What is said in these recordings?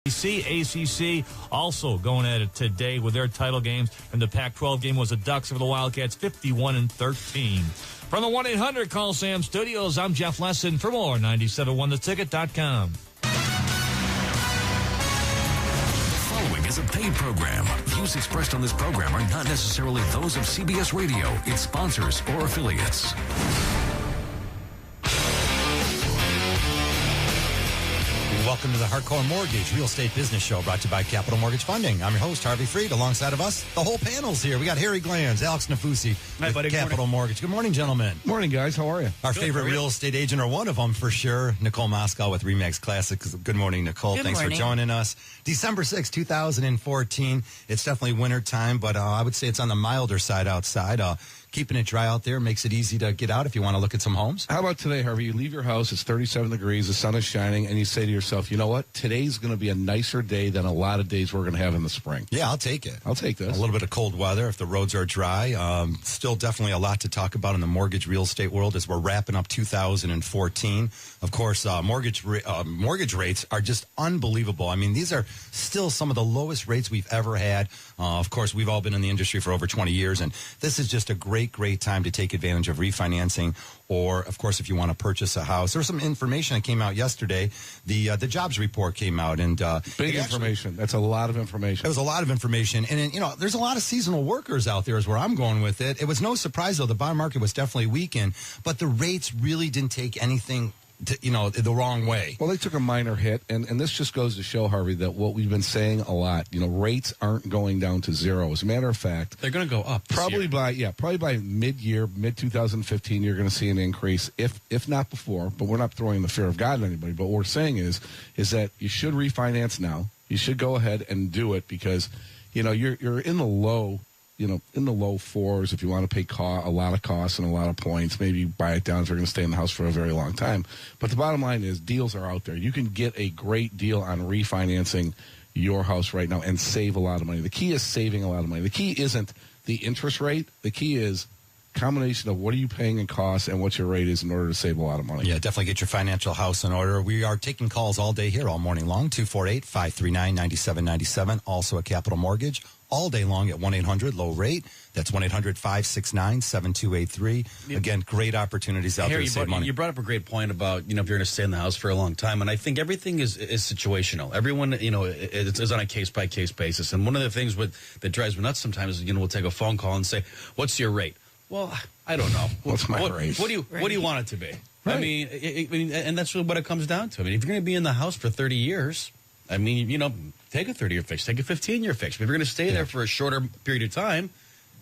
ACC also going at it today with their title games, and the Pac-12 game was the Ducks over the Wildcats, 51-13. From the 1-800 Call Sam Studios, I'm Jeff Lesson. For more, 971theticket.com. Following is a paid program. Views expressed on this program are not necessarily those of CBS Radio, its sponsors, or affiliates. Welcome to the Hardcore Mortgage Real Estate Business Show, brought to you by Capital Mortgage Funding. I'm your host, Harvey Freed. Alongside of us, the whole panel's here. We got Harry Glanz, Alex Nafusi, Hi, buddy. Capital Mortgage. Good morning, gentlemen. Morning, guys. How are you? Our favorite real estate agent, or one of them for sure, Nicole Moscow with RE/MAX Classics. Good morning, Nicole. Thanks for joining us. December 6, 2014. It's definitely winter time, but I would say it's on the milder side outside. Keeping it dry out there makes it easy to get out if you want to look at some homes. How about today, Harvey? You leave your house, it's 37 degrees, the sun is shining, and you say to yourself, you know what? Today's going to be a nicer day than a lot of days we're going to have in the spring. Yeah, I'll take it. I'll take this. A little bit of cold weather if the roads are dry. Still definitely a lot to talk about in the mortgage real estate world as we're wrapping up 2014. Of course, mortgage rates are just unbelievable. I mean, these are still some of the lowest rates we've ever had. Of course, we've all been in the industry for over 20 years, and this is just a great time to take advantage of refinancing. Or, of course, if you want to purchase a house. There was some information that came out yesterday. The jobs report came out. And big information. That's a lot of information. It was a lot of information. And, there's a lot of seasonal workers out there is where I'm going with it. It was no surprise, though. The bond market was definitely weakened. But the rates really didn't take anything the wrong way. Well, they took a minor hit, and this just goes to show, Harvey, that what we've been saying a lot, rates aren't going down to zero. As a matter of fact, they're going to go up probably by mid-year, mid-2015, you're going to see an increase, if not before. But we're not throwing the fear of God at anybody. But what we're saying is that you should refinance now. You should go ahead and do it because, you're in the low. In the low fours, if you want to pay a lot of costs and a lot of points, maybe buy it down if you're going to stay in the house for a very long time. But the bottom line is deals are out there. You can get a great deal on refinancing your house right now and save a lot of money. The key is saving a lot of money. The key isn't the interest rate. The key is combination of what are you paying in costs and what your rate is in order to save a lot of money. Yeah, definitely get your financial house in order. We are taking calls all day here, all morning long, 248-539-9797, also at Capital Mortgage, all day long at 1-800-LOW-RATE. That's 1-800-569-7283. Again, great opportunities out there to save money. You brought up a great point about, if you're going to stay in the house for a long time, and I think everything is situational. Everyone, is on a case-by-case basis. And one of the things that drives me nuts sometimes is, we'll take a phone call and say, what's your rate? Well, I don't know. What's my rate? What do you want it to be? Right. I mean, and that's what it comes down to. I mean, if you're going to be in the house for 30 years, I mean, take a 30-year fix, take a 15-year fix. But if you're going to stay there for a shorter period of time,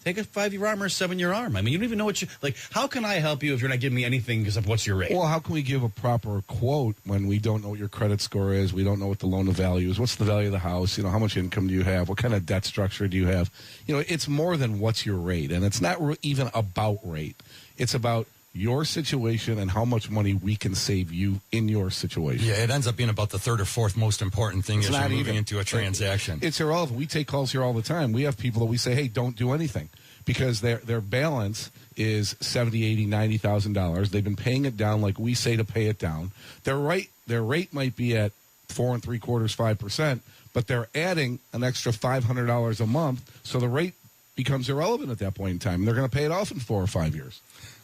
take a 5-year arm or a 7-year arm. I mean, you don't even know what how can I help you if you're not giving me anything except what's your rate? Well, how can we give a proper quote when we don't know what your credit score is? We don't know what the loan to value is. What's the value of the house? How much income do you have? What kind of debt structure do you have? It's more than what's your rate. And it's not even about rate. It's about your situation and how much money we can save you in your situation. Yeah, it ends up being about the third or fourth most important thing as you're moving into a transaction. It's irrelevant. We take calls here all the time. We have people that we say, hey, don't do anything because their balance is $70,000, $80,000, $90,000. They've been paying it down like we say to pay it down. Their rate might be at 4 3/4, 5%, but they're adding an extra $500 a month, so the rate becomes irrelevant at that point in time. They're going to pay it off in 4 or 5 years.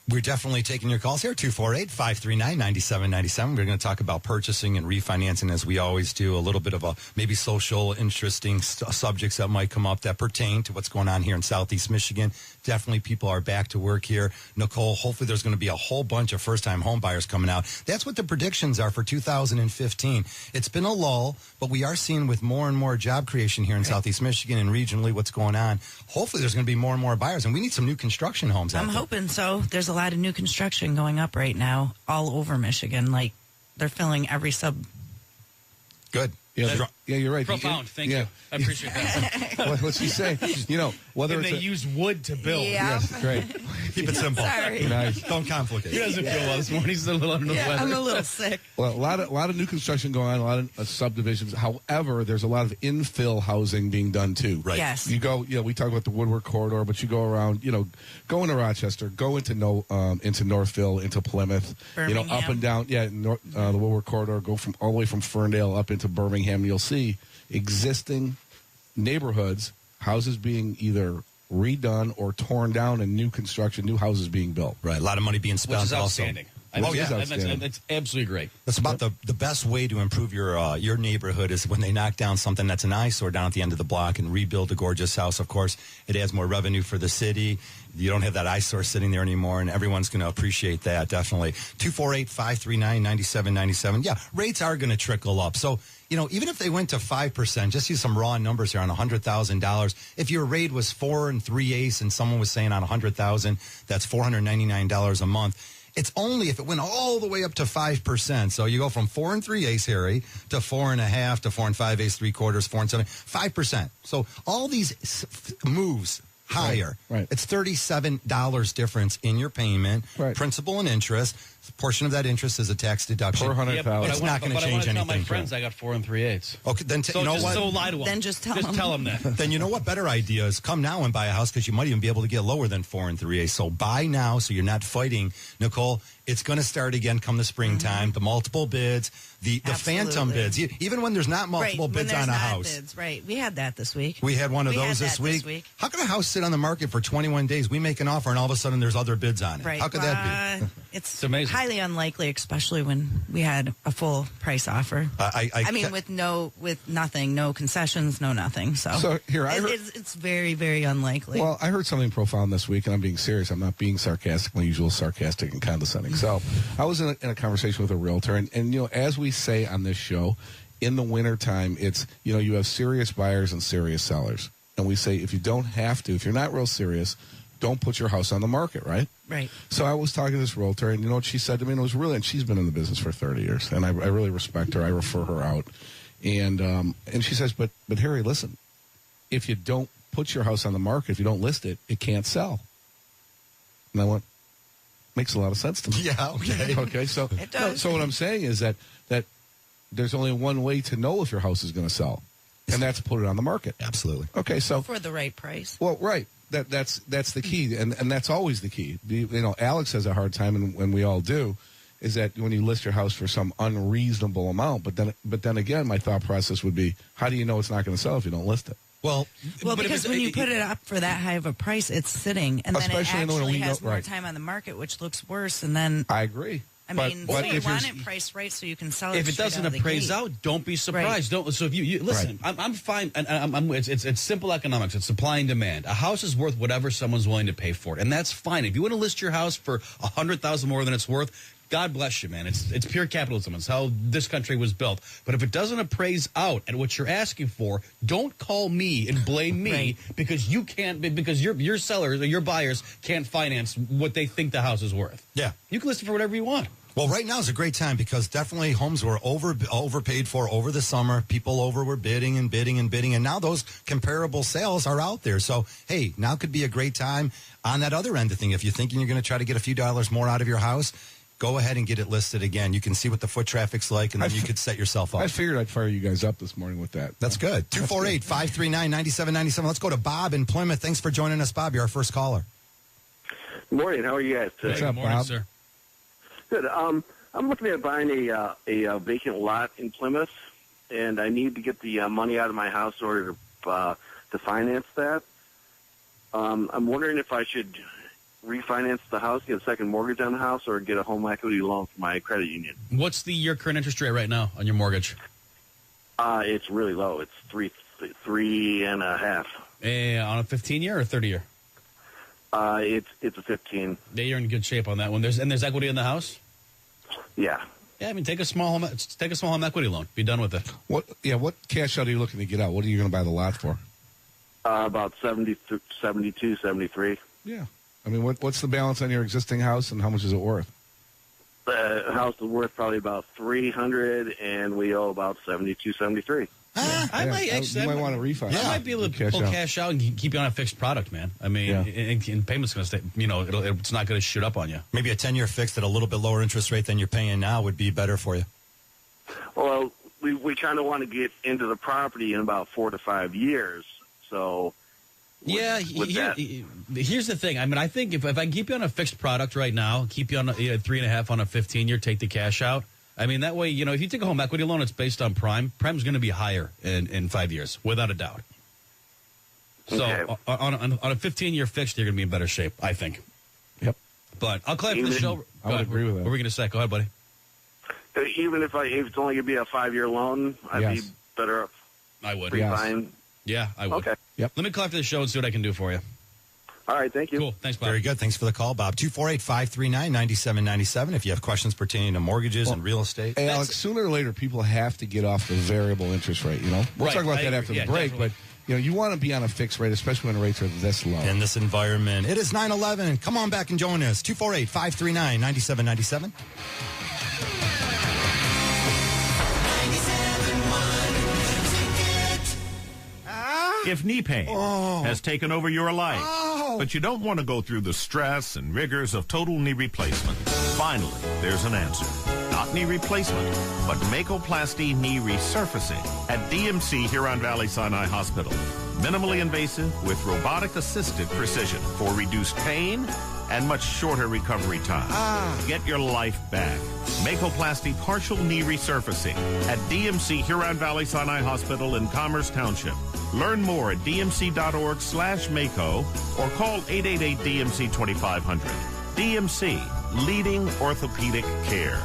We're definitely taking your calls here, 248-539-9797. We're going to talk about purchasing and refinancing as we always do, a little bit of maybe social, interesting subjects that might come up that pertain to what's going on here in Southeast Michigan. Definitely people are back to work here. Nicole, hopefully there's going to be a whole bunch of first-time home buyers coming out. That's what the predictions are for 2015. It's been a lull, but we are seeing with more and more job creation here in Southeast Michigan and regionally what's going on. Hopefully there's going to be more and more buyers, and we need some new construction homes out there. I'm hoping so. There's a lot of new construction going up right now all over Michigan. Like, they're filling every sub. Good. Yeah, you're right. Profound. Thank you. I appreciate that. What's he saying? Whether and they use wood to build. Yeah. Yes, great. Keep it simple. Sorry. Nice. Don't complicate. He doesn't feel well this morning. He's a little under the weather. I'm a little sick. Well, a lot of new construction going on, a lot of subdivisions. However, there's a lot of infill housing being done too. Right. Yes. You go, we talk about the Woodward corridor, but you go around, go into Rochester, go into Northville, into Plymouth, Birmingham. up and down, the Woodward corridor, go all the way from Ferndale up into Birmingham. You'll see see existing neighborhoods, houses being either redone or torn down and new construction, new houses being built. Right. A lot of money being spent. Which is also. outstanding. That's absolutely great. That's about the best way to improve your neighborhood is when they knock down something that's an eyesore down at the end of the block and rebuild a gorgeous house. Of course, it adds more revenue for the city. You don't have that eyesore sitting there anymore, and everyone's going to appreciate that, definitely. 248-539-9797. Yeah, rates are going to trickle up. So, even if they went to 5%, just use some raw numbers here on $100,000. If your rate was 4 3/8 and someone was saying on $100,000, that's $499 a month. It's only if it went all the way up to 5%. So you go from 4 3/8, Harry, to 4.5 to 4 5/8, 3/4, 4 7, 5%. So all these moves higher. Right. It's $37 difference in your payment, right. Principal and interest. A portion of that interest is a tax deduction. Per $100,000. It's not going to change anything. Tell my friends I got 4 3/8. Okay, then you know what? So lie to them. Then just tell them that. Then you know what better idea is? Come now and buy a house because you might even be able to get lower than 4 3/8. So buy now so you're not fighting, Nicole. It's going to start again come the springtime. The multiple bids, the phantom bids. Even when there's not multiple bids on a house. Bids, right. We had that this week. We had one of those this week. How can a house sit on the market for 21 days? We make an offer and all of a sudden there's other bids on it. Right. How could that be? It's amazing. Highly unlikely, especially when we had a full price offer. I mean, with nothing, no concessions, no nothing. So here, it's very, very unlikely. Well, I heard something profound this week, and I'm being serious. I'm not being sarcastic, my usual sarcastic and condescending. So I was in a conversation with a realtor, and as we say on this show, in the wintertime, it's, you have serious buyers and serious sellers. And we say if you don't have to, if you're not real serious, don't put your house on the market, right? Right. So I was talking to this realtor, and you know what she said to me? And it was really, and she's been in the business for 30 years, and I really respect her. I refer her out. And she says, but Harry, listen, if you don't put your house on the market, if you don't list it, it can't sell. And I went, makes a lot of sense to me. Yeah, okay. Okay, so it does. So what I'm saying is that there's only one way to know if your house is going to sell, and that's put it on the market. Absolutely. Okay, so for the right price. Well, right. That's the key, and that's always the key. Alex has a hard time, and we all do, is that when you list your house for some unreasonable amount, but then again, my thought process would be, how do you know it's not going to sell if you don't list it? Well, because when you put it up for that high of a price, it's sitting, and then it actually has more time on the market, which looks worse. And then I agree. But you want it priced right so you can sell it. If it doesn't appraise out, don't be surprised. Right. So if you listen, right. I'm fine. And it's simple economics. It's supply and demand. A house is worth whatever someone's willing to pay for it, and that's fine. If you want to list your house for $100,000 more than it's worth, God bless you, man. It's pure capitalism. It's how this country was built. But if it doesn't appraise out at what you're asking for, don't call me and blame me right. because you can't, because your sellers or your buyers can't finance what they think the house is worth. Yeah. You can list it for whatever you want. Well, right now is a great time because definitely homes were overpaid for over the summer. People were bidding and bidding and bidding, and now those comparable sales are out there. So, hey, now could be a great time on that other end of thing. If you're thinking you're going to try to get a few dollars more out of your house, go ahead and get it listed again. You can see what the foot traffic's like, and then you could set yourself up. I figured I'd fire you guys up this morning with that. That's good. 248-539-9797. Let's go to Bob in Plymouth. Thanks for joining us, Bob. You're our first caller. Good morning. How are you guys today? What's up, Good morning, Bob? sir. Good. I'm looking at buying a vacant lot in Plymouth, and I need to get the money out of my house in order to finance that. I'm wondering if I should refinance the house, get a second mortgage on the house, or get a home equity loan from my credit union. What's your current interest rate right now on your mortgage? It's really low. It's 3.5. On a 15-year or 30-year? It's a 15. Yeah, you're in good shape on that one. There's equity in the house? Yeah. Yeah, I mean, take a small home equity loan. Be done with it. What cash out are you looking to get out? What are you going to buy the lot for? About 72, 73. Yeah. I mean, what's the balance on your existing house, and how much is it worth? The house is worth probably about $300, and we owe about 72, 73. I might want to refinance. I might be able to pull cash out and keep you on a fixed product, man. I mean, and payment's going to stay. It's not going to shoot up on you. Maybe a 10-year fixed at a little bit lower interest rate than you're paying now would be better for you. Well, we kind of want to get into the property in about 4 to 5 years. So, here's the thing. I mean, I think if I can keep you on a fixed product right now, keep you on a 3.5 on a 15-year, take the cash out, I mean, that way, if you take a home equity loan, it's based on prime. Prime's going to be higher in 5 years, without a doubt. So on a 15-year fixed, you're going to be in better shape, I think. Yep. But I'll clarify the show. I would agree with that. What were we going to say? Go ahead, buddy. Even if it's only going to be a 5-year loan, I'd be better off. I would. Fine. Yeah, I would. Okay. Yep. Let me clarify the show and see what I can do for you. All right, thank you. Cool. Thanks, Bob. Very good. Thanks for the call, Bob. 248-539-9797 if you have questions pertaining to mortgages and real estate. Hey, Alex, sooner or later, people have to get off the variable interest rate, We'll talk about that after the break, definitely. but, you want to be on a fixed rate, especially when rates are this low. In this environment, it is 9/11. Come on back and join us. 248-539-9797. If knee pain has taken over your life, but you don't want to go through the stress and rigors of total knee replacement, finally, there's an answer. Not knee replacement, but Makoplasty knee resurfacing at DMC Huron Valley Sinai Hospital. Minimally invasive with robotic-assisted precision for reduced pain and much shorter recovery time. Get your life back. Makoplasty partial knee resurfacing at DMC Huron Valley Sinai Hospital in Commerce Township. Learn more at dmc.org/Mako or call 888-DMC-2500. DMC, leading orthopedic care.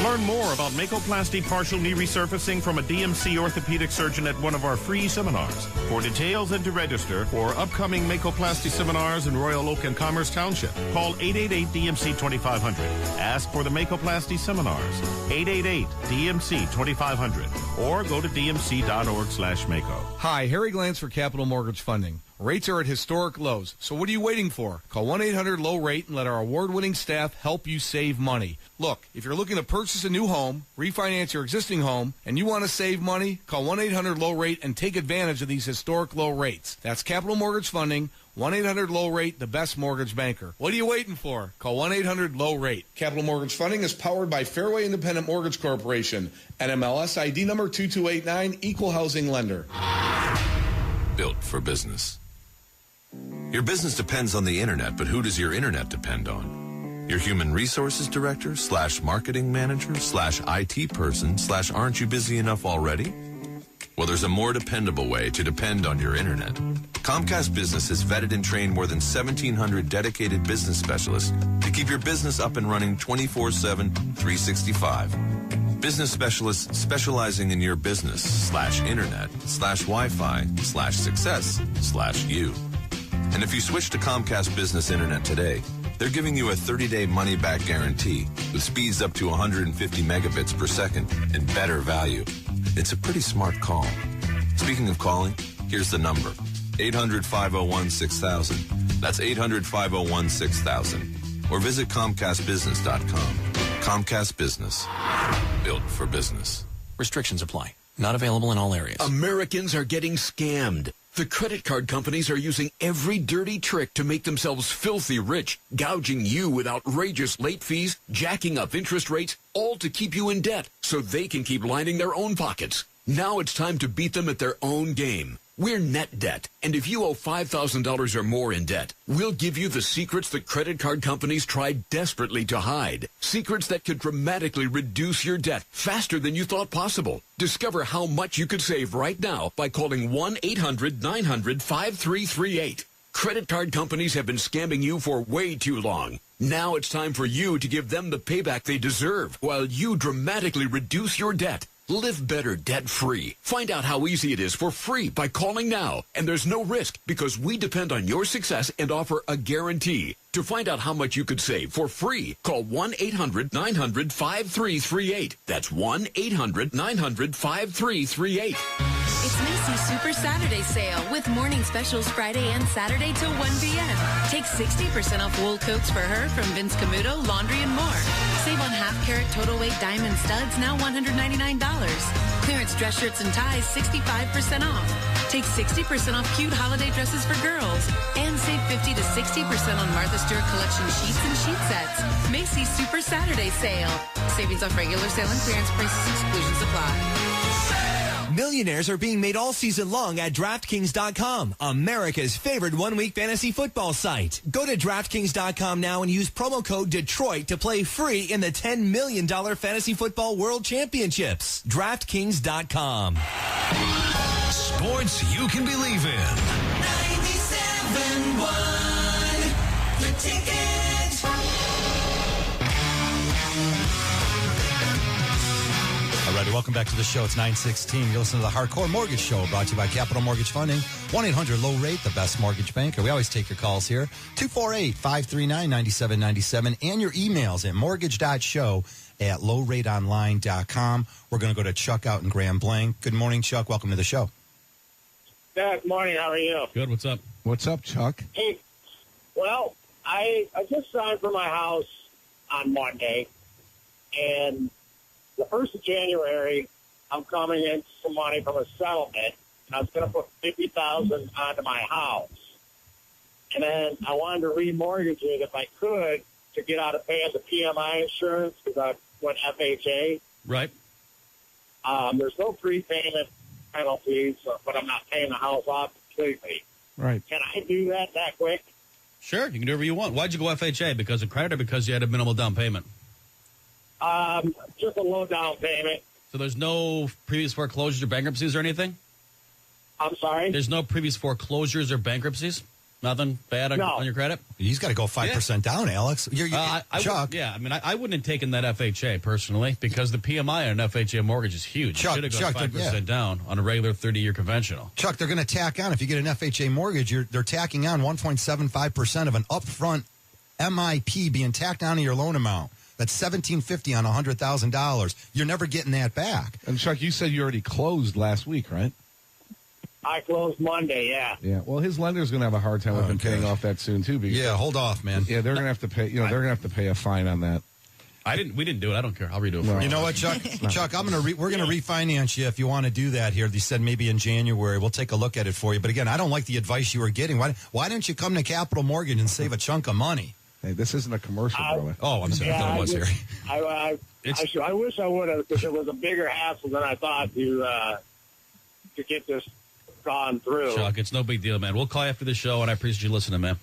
Learn more about Makoplasty partial knee resurfacing from a DMC orthopedic surgeon at one of our free seminars. For details and to register for upcoming Makoplasty seminars in Royal Oak and Commerce Township, call 888-DMC-2500. Ask for the Makoplasty seminars, 888-DMC-2500, or go to dmc.org/Mako. Hi, Harry Glantz for Capital Mortgage Funding. Rates are at historic lows, so what are you waiting for? Call 1-800-LOW-RATE and let our award-winning staff help you save money. Look, if you're looking to purchase a new home, refinance your existing home, and you want to save money, call 1-800-LOW-RATE and take advantage of these historic low rates. That's Capital Mortgage Funding, 1-800-LOW-RATE, the best mortgage banker. What are you waiting for? Call 1-800-LOW-RATE. Capital Mortgage Funding is powered by Fairway Independent Mortgage Corporation, NMLS ID number 2289, Equal Housing Lender. Built for business. Your business depends on the internet, but who does your internet depend on? Your human resources director / marketing manager / IT person / aren't you busy enough already? Well, there's a more dependable way to depend on your internet. Comcast Business has vetted and trained more than 1,700 dedicated business specialists to keep your business up and running 24/7, 365. Business specialists specializing in your business / internet / Wi-Fi / success / you. And if you switch to Comcast Business Internet today, they're giving you a 30-day money-back guarantee with speeds up to 150 megabits per second and better value. It's a pretty smart call. Speaking of calling, here's the number. 800-501-6000. That's 800-501-6000. Or visit ComcastBusiness.com. Comcast Business. Built for business. Restrictions apply. Not available in all areas. Americans are getting scammed. The credit card companies are using every dirty trick to make themselves filthy rich, gouging you with outrageous late fees, jacking up interest rates, all to keep you in debt so they can keep lining their own pockets. Now it's time to beat them at their own game. We're NetDebt, and if you owe $5,000 or more in debt, we'll give you the secrets that credit card companies tried desperately to hide. Secrets that could dramatically reduce your debt faster than you thought possible. Discover how much you could save right now by calling 1-800-900-5338. Credit card companies have been scamming you for way too long. Now it's time for you to give them the payback they deserve while you dramatically reduce your debt. Live better debt-free. Find out how easy it is for free by calling now. And there's no risk because we depend on your success and offer a guarantee. To find out how much you could save for free, call 1-800-900-5338. That's 1-800-900-5338. It's Macy's Super Saturday Sale with morning specials Friday and Saturday till 1 p.m. Take 60% off wool coats for her from Vince Camuto, Laundry, and more. Save on half-carat total weight diamond studs, now $199. Clearance dress shirts and ties, 65% off. Take 60% off cute holiday dresses for girls. And save 50 to 60% on Martha Stewart Collection sheets and sheet sets. Macy's Super Saturday Sale. Savings off regular sale and clearance prices, exclusions apply. Millionaires are being made all season long at DraftKings.com, America's favorite one-week fantasy football site. Go to DraftKings.com now and use promo code Detroit to play free in the $10 million Fantasy Football World Championships. DraftKings.com. Sports you can believe in. 97.1 The Ticket. All right, welcome back to the show. It's 9:16. You're listening to the Hardcore Mortgage Show, brought to you by Capital Mortgage Funding. 1-800-LOW-RATE, the best mortgage banker. We always take your calls here. 248-539-9797. And your emails at mortgage.show@lowrateonline.com. We're going to go to Chuck out in Grand Blanc. Good morning, Chuck. Welcome to the show. Good morning. How are you? Good. What's up? What's up, Chuck? Hey, well, I just signed for my house on Monday, and the 1st of January, I'm coming in some money from a settlement, and I was going to put $50,000 onto my house. And then I wanted to remortgage it if I could to get out of paying the PMI insurance because I went FHA. Right. There's no prepayment penalties, but I'm not paying the house off completely. Right. Can I do that quick? Sure, you can do whatever you want. Why'd you go FHA? Because of credit or because you had a minimal down payment? Just a low down payment. So there's no previous foreclosures or bankruptcies or anything? I'm sorry? There's no previous foreclosures or bankruptcies? Nothing bad on your credit? He's got to go 5% down, Alex. Chuck. I wouldn't have taken that FHA personally because the PMI on an FHA mortgage is huge. Chuck, you should have gone 5% down on a regular 30-year conventional. Chuck, they're going to tack on. If you get an FHA mortgage, they're tacking on 1.75% of an upfront MIP being tacked on to your loan amount. That's $1,750 on $100,000. You're never getting that back. And Chuck, you said you already closed last week, right? I closed Monday, yeah. Yeah. Well, his lender's going to have a hard time with him paying off that soon too. Because, hold off, man. Yeah, they're going to have to pay. They're going to have to pay a fine on that. We didn't do it. I don't care. I'll redo it for you. You know what, Chuck? Chuck, we're going to refinance you if you want to do that here. They said maybe in January. We'll take a look at it for you. But again, I don't like the advice you were getting. Why didn't you come to Capital Mortgage and save a chunk of money? Hey, this isn't a commercial, brother. Oh, I'm sorry. I thought it was here. I wish I would have, because it was a bigger hassle than I thought to get this gone through. Chuck, it's no big deal, man. We'll call you after the show, and I appreciate you listening, man.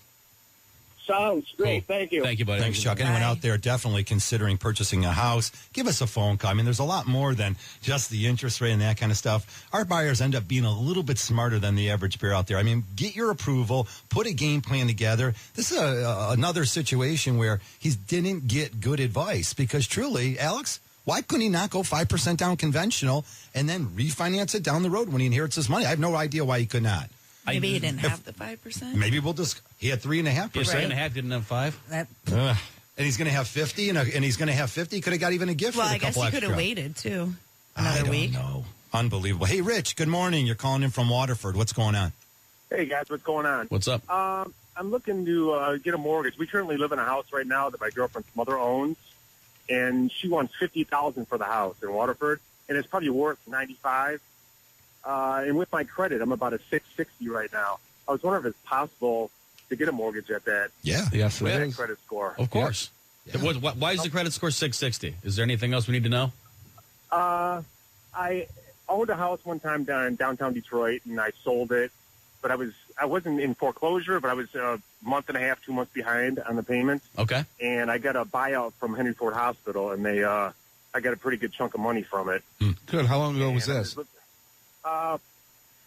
Sounds great. Cool. Thank you. Thank you, buddy. Thanks, Chuck. Anyone out there definitely considering purchasing a house, give us a phone call. I mean, there's a lot more than just the interest rate and that kind of stuff. Our buyers end up being a little bit smarter than the average bear out there. I mean, get your approval, put a game plan together. This is another situation where he didn't get good advice because truly, Alex, why couldn't he not go 5% down conventional and then refinance it down the road when he inherits his money? I have no idea why he could not. Maybe he didn't have the 5%. Maybe we'll just. He had 3.5%. 3.5 didn't have 5. And he's going to have 50, and he's going to have 50. He could have got even a gift. Well, for I guess he could have waited too. Another week. No, unbelievable. Hey, Rich. Good morning. You're calling in from Waterford. What's going on? Hey guys, what's going on? What's up? I'm looking to get a mortgage. We currently live in a house right now that my girlfriend's mother owns, and she wants $50,000 for the house in Waterford, and it's probably worth $95,000. And with my credit, I'm about a 660 right now. I was wondering if it's possible to get a mortgage at that. Yeah. Yes, it is. Credit score. Of course. Yeah. Why is the credit score 660? Is there anything else we need to know? I owned a house one time down in downtown Detroit, and I sold it. But I wasn't in foreclosure, but I was a month and a half, 2 months behind on the payments. Okay. And I got a buyout from Henry Ford Hospital, and I got a pretty good chunk of money from it. Good. How long ago was this?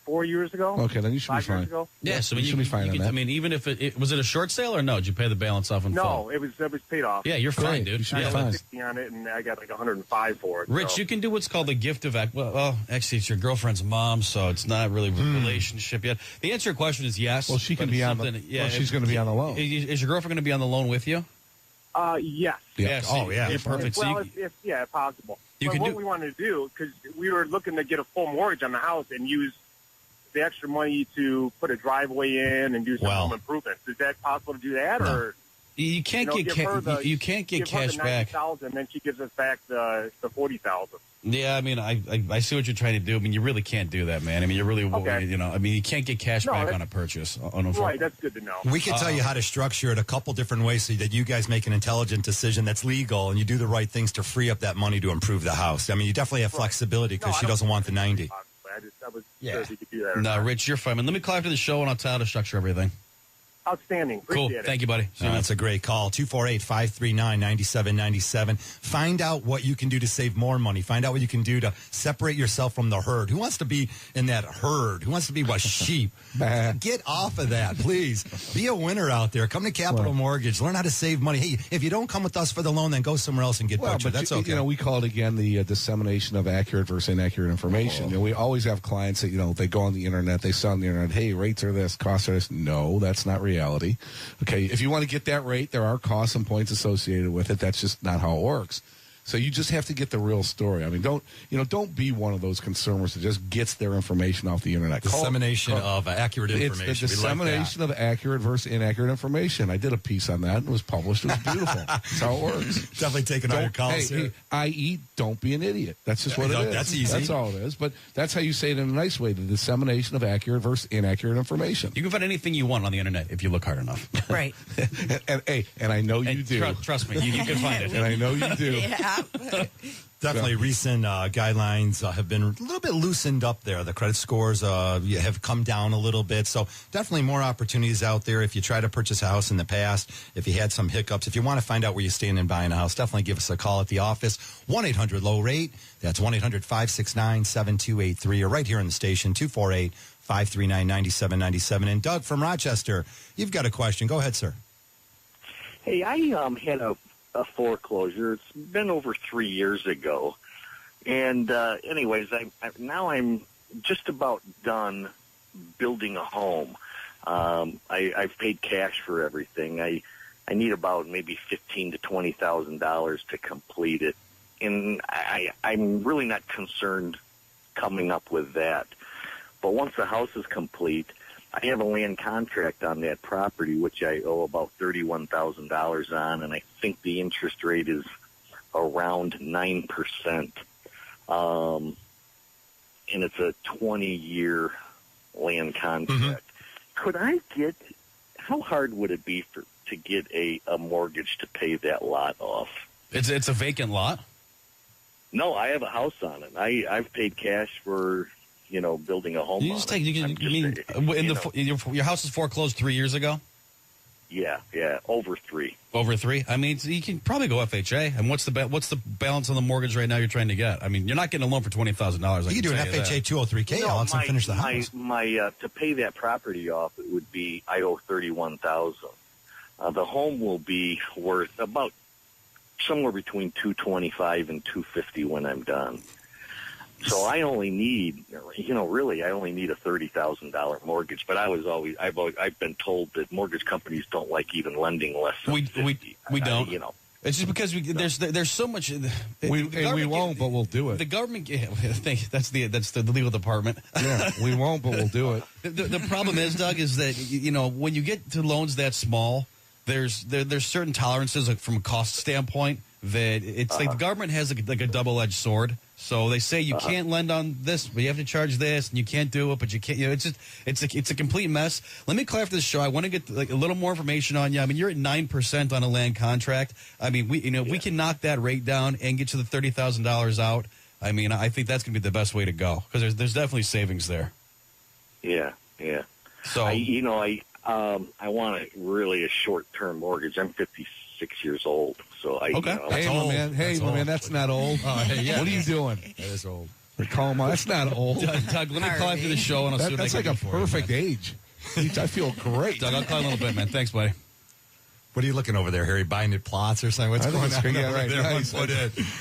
4 years ago. Okay, then you should be 5 years fine. ago. Yeah, so you should be fine on that. I mean, even if was it a short sale or no? Did you pay the balance off in full? No, it was paid off. Yeah, you're fine, dude. You should I be got fine. 60 on it, and I got like 105 for it. Rich, so. you can do what's called the gift of well, actually, it's your girlfriend's mom, so it's not really a relationship yet. The answer to your question is yes. Well, she can be on the. Yeah, she's going to be on the loan. Is your girlfriend going to be on the loan with you? Yes. Yeah. Yeah, perfect. Well, if possible. But what we wanted to do, because we were looking to get a full mortgage on the house and use the extra money to put a driveway in and do some home improvements. Is that possible to do that, or you can't you can't get cash back? And then she gives us back the $40,000. Yeah, I mean, I see what you're trying to do. I mean, you really can't do that, man. I mean, you really, I mean, you can't get cash back on a purchase. Right, that's good to know. We can tell you how to structure it a couple different ways so that you guys make an intelligent decision that's legal and you do the right things to free up that money to improve the house. I mean, you definitely have flexibility because she doesn't want the 90. I was sure if you could do that. Or No, not. Rich, you're fine. Man, let me call after the show, and I'll tell you how to structure everything. Outstanding. Appreciate Cool. it. Thank you, buddy. See you, man. That's a great call. 248-539-9797. Find out what you can do to save more money. Find out what you can do to separate yourself from the herd. Who wants to be in that herd? Who wants to be a sheep? Get off of that, please. Be a winner out there. Come to Capital Mortgage. Learn how to save money. Hey, if you don't come with us for the loan, then go somewhere else and get butchered. That's okay. We call it, again, the dissemination of accurate versus inaccurate information. We always have clients that, they go on the internet, they saw on the internet, hey, rates are this, costs are this. No, that's not reality. Okay, if you want to get that rate, there are costs and points associated with it. That's just not how it works. So you just have to get the real story. I mean, don't be one of those consumers that just gets their information off the internet. Dissemination of accurate information. It's the dissemination of accurate versus inaccurate information. I did a piece on that. It was published. It was beautiful. That's how it works. Definitely taking all your calls here. i.e., don't be an idiot. That's just what it is. That's easy. That's all it is. But that's how you say it in a nice way, the dissemination of accurate versus inaccurate information. You can find anything you want on the internet if you look hard enough. Right. and I know you do. Trust me, you can find it. And I know you do. Yeah. Definitely recent guidelines have been a little bit loosened up there. The credit scores have come down a little bit. So definitely more opportunities out there. If you try to purchase a house in the past, if you had some hiccups, if you want to find out where you stand in buying a house, definitely give us a call at the office. 1-800-LOW-RATE. That's 1-800-569-7283 or right here in the station, 248-539-9797. And Doug from Rochester, you've got a question. Go ahead, sir. Hey, I had a foreclosure. It's been over 3 years ago. And anyways, I'm just about done building a home. I've paid cash for everything. I need about maybe $15,000 to $20,000 to complete it. And I'm really not concerned coming up with that. But once the house is complete, I have a land contract on that property, which I owe about $31,000 on, and I think the interest rate is around 9%. And it's a 20-year land contract. Could I get, how hard would it be to get a mortgage to pay that lot off? It's a vacant lot? No, I have a house on it. I've paid cash for... building a home. Your house is foreclosed 3 years ago? Yeah, over 3. Over 3? I mean, you can probably go FHA. And what's the balance on the mortgage right now you're trying to get? I mean, you're not getting a loan for $20,000. You can do an FHA 203K, Alex, and finish the house. My to pay that property off, it would be, I owe $31,000. The home will be worth about somewhere between $225,000 and $250,000 when I'm done. So I only need, really, I only need a $30,000 mortgage. But I've been told that mortgage companies don't like even lending less than $50,000. We don't. It's just because there's so much. We won't, but we'll do it. The government. That's the legal department. Yeah, we won't, but we'll do it. The problem is, Doug, is that when you get to loans that small, there's certain tolerances from a cost standpoint that it's like the government has like a double-edged sword. So they say you can't lend on this, but you have to charge this, and you can't do it, but you can't. It's a complete mess. Let me clarify this show. I want to get a little more information on you. I mean, you're at 9% on a land contract. I mean, we can knock that rate down and get you the $30,000 out. I mean, I think that's going to be the best way to go because there's definitely savings there. Yeah. So I want a short-term mortgage. I'm 56 years old, so okay. Hey, my man, that's not old. What are you doing? That is old. That's not old. Doug, let me call after the show, and I'll see what that's like a perfect age. I feel great. Doug, I'll call in a little bit, man. Thanks, buddy. What are you looking over there, Harry? Buying it plots or something? What's going on? Yeah, right. There? Nice.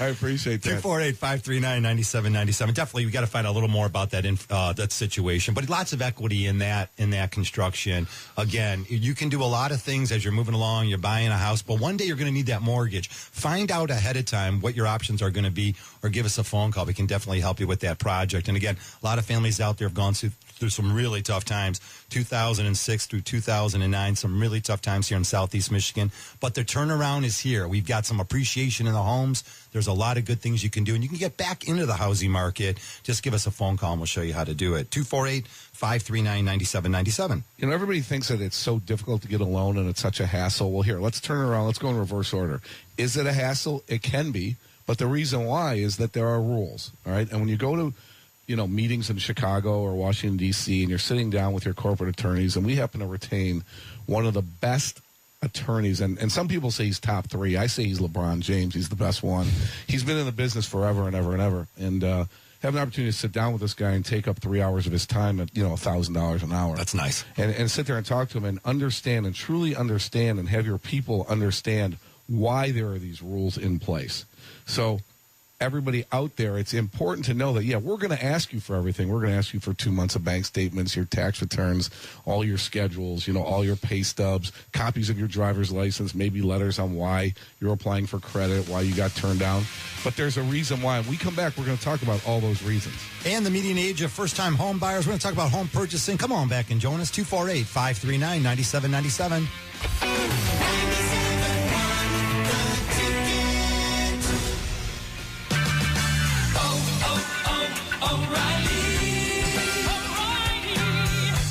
I appreciate that. 248-539-9797. Definitely, we got to find out a little more about that situation. But lots of equity in that construction. Again, you can do a lot of things as you're moving along. You're buying a house, but one day you're going to need that mortgage. Find out ahead of time what your options are going to be, or give us a phone call. We can definitely help you with that project. And again, a lot of families out there have gone through some really tough times. 2006 through 2009, some really tough times here in Southeast Michigan. But the turnaround is here. We've got some appreciation in the homes. There's a lot of good things you can do, and you can get back into the housing market. Just give us a phone call, and we'll show you how to do it. 248-539-9797. Everybody thinks that it's so difficult to get a loan and it's such a hassle. Well, here, let's turn it around. Let's go in reverse order. Is it a hassle? It can be, but the reason why is that there are rules, all right? And when you go to meetings in Chicago or Washington, D.C., and you're sitting down with your corporate attorneys, and we happen to retain one of the best attorneys, and some people say he's top 3. I say he's LeBron James. He's the best one. He's been in the business forever and ever and ever. And have an opportunity to sit down with this guy and take up 3 hours of his time at, $1,000 an hour. That's nice. And sit there and talk to him and understand and truly understand and have your people understand why there are these rules in place. So everybody out there, it's important to know that, we're going to ask you for everything. We're going to ask you for 2 months of bank statements, your tax returns, all your schedules, all your pay stubs, copies of your driver's license, maybe letters on why you're applying for credit, why you got turned down. But there's a reason why. When we come back, we're going to talk about all those reasons. And the median age of first-time home buyers. We're going to talk about home purchasing. Come on back and join us, 248-539-9797.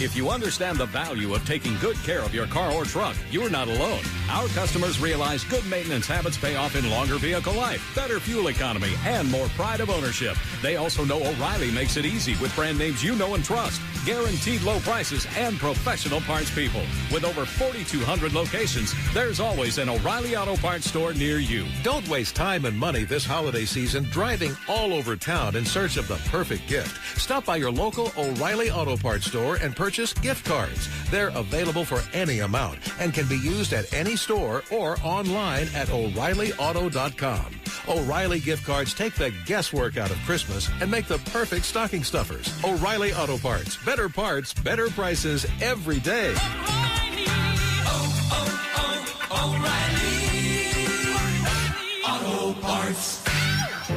If you understand the value of taking good care of your car or truck, you're not alone. Our customers realize good maintenance habits pay off in longer vehicle life, better fuel economy, and more pride of ownership. They also know O'Reilly makes it easy with brand names you know and trust, guaranteed low prices, and professional parts people. With over 4,200 locations, there's always an O'Reilly Auto Parts store near you. Don't waste time and money this holiday season driving all over town in search of the perfect gift. Stop by your local O'Reilly Auto Parts store and purchase gift cards. They're available for any amount and can be used at any store or online at O'ReillyAuto.com. O'Reilly gift cards take the guesswork out of Christmas and make the perfect stocking stuffers. O'Reilly Auto Parts. Better parts, better prices every day. O'Reilly Auto Parts.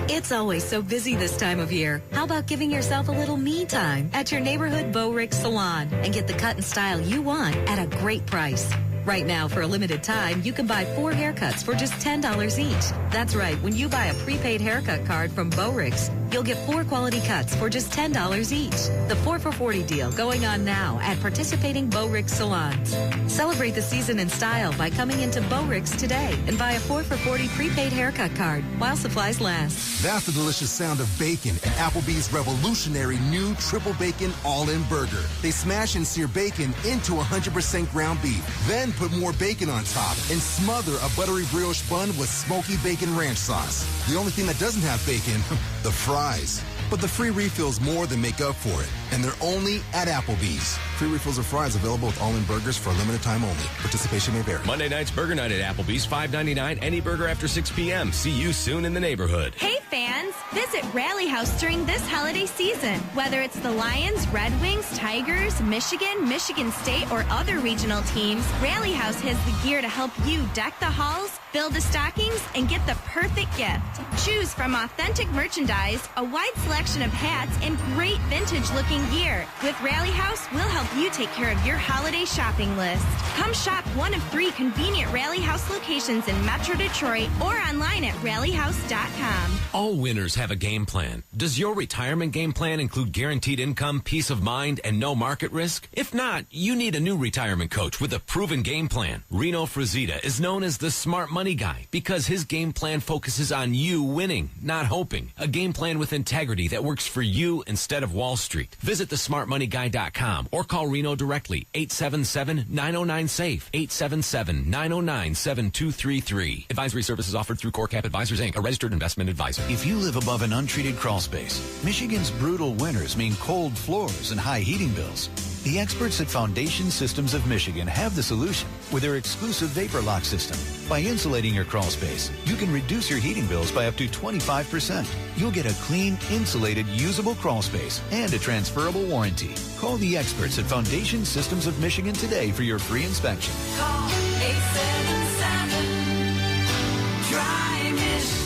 It's always so busy this time of year. How about giving yourself a little me time at your neighborhood Bo Ricks Salon and get the cut and style you want at a great price? Right now, for a limited time, you can buy 4 haircuts for just $10 each. That's right. When you buy a prepaid haircut card from Bo Ricks, you'll get 4 quality cuts for just $10 each. The 4 for $40 deal going on now at participating Bo Ricks salons. Celebrate the season in style by coming into Bo Ricks today and buy a 4 for $40 prepaid haircut card while supplies last. That's the delicious sound of bacon and Applebee's revolutionary new Triple Bacon All-In Burger. They smash and sear bacon into 100% ground beef, then put more bacon on top and smother a buttery brioche bun with smoky bacon ranch sauce. The only thing that doesn't have bacon, the fries. But the free refills more than make up for it, and they're only at Applebee's. Free refills of fries available with all-in burgers for a limited time only. Participation may vary. Monday night's Burger Night at Applebee's, $5.99. Any burger after 6 p.m. See you soon in the neighborhood. Hey fans, visit Rally House during this holiday season. Whether it's the Lions, Red Wings, Tigers, Michigan State, or other regional teams, Rally House has the gear to help you deck the halls, build the stockings, and get the perfect gift. Choose from authentic merchandise, a wide selection of hats, and great vintage-looking gear. With Rally House, we'll help you take care of your holiday shopping list. Come shop one of 3 convenient Rally House locations in Metro Detroit or online at rallyhouse.com. All winners have a game plan. Does your retirement game plan include guaranteed income, peace of mind, and no market risk? If not, you need a new retirement coach with a proven game plan. Reno Frazita is known as the Smart Money Guy because his game plan focuses on you winning, not hoping. A game plan with integrity that works for you instead of Wall Street. Visit thesmartmoneyguy.com or call Reno directly, 877-909-SAFE, 877-909-7233. Advisory services offered through CoreCap Advisors, Inc., a registered investment advisor. If you live above an untreated crawl space, Michigan's brutal winters mean cold floors and high heating bills. The experts at Foundation Systems of Michigan have the solution with their exclusive Vapor Lock system. By insulating your crawl space, you can reduce your heating bills by up to 25%. You'll get a clean, insulated, usable crawl space and a transferable warranty. Call the experts at Foundation Systems of Michigan today for your free inspection. Call 877-DRY-MICH.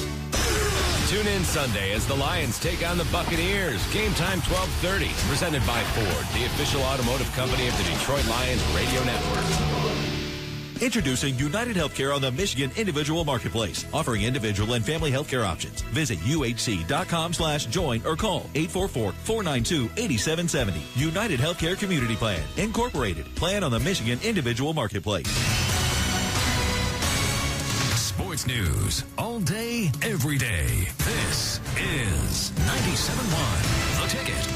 Tune in Sunday as the Lions take on the Buccaneers. Game time 12:30. Presented by Ford, the official automotive company of the Detroit Lions Radio Network. Introducing United Healthcare on the Michigan Individual Marketplace, offering individual and family healthcare options. Visit uhc.com/join or call 844-492-8770. United Healthcare Community Plan, Incorporated. Plan on the Michigan Individual Marketplace. Sports news all day, every day. This is 97.1 The Ticket.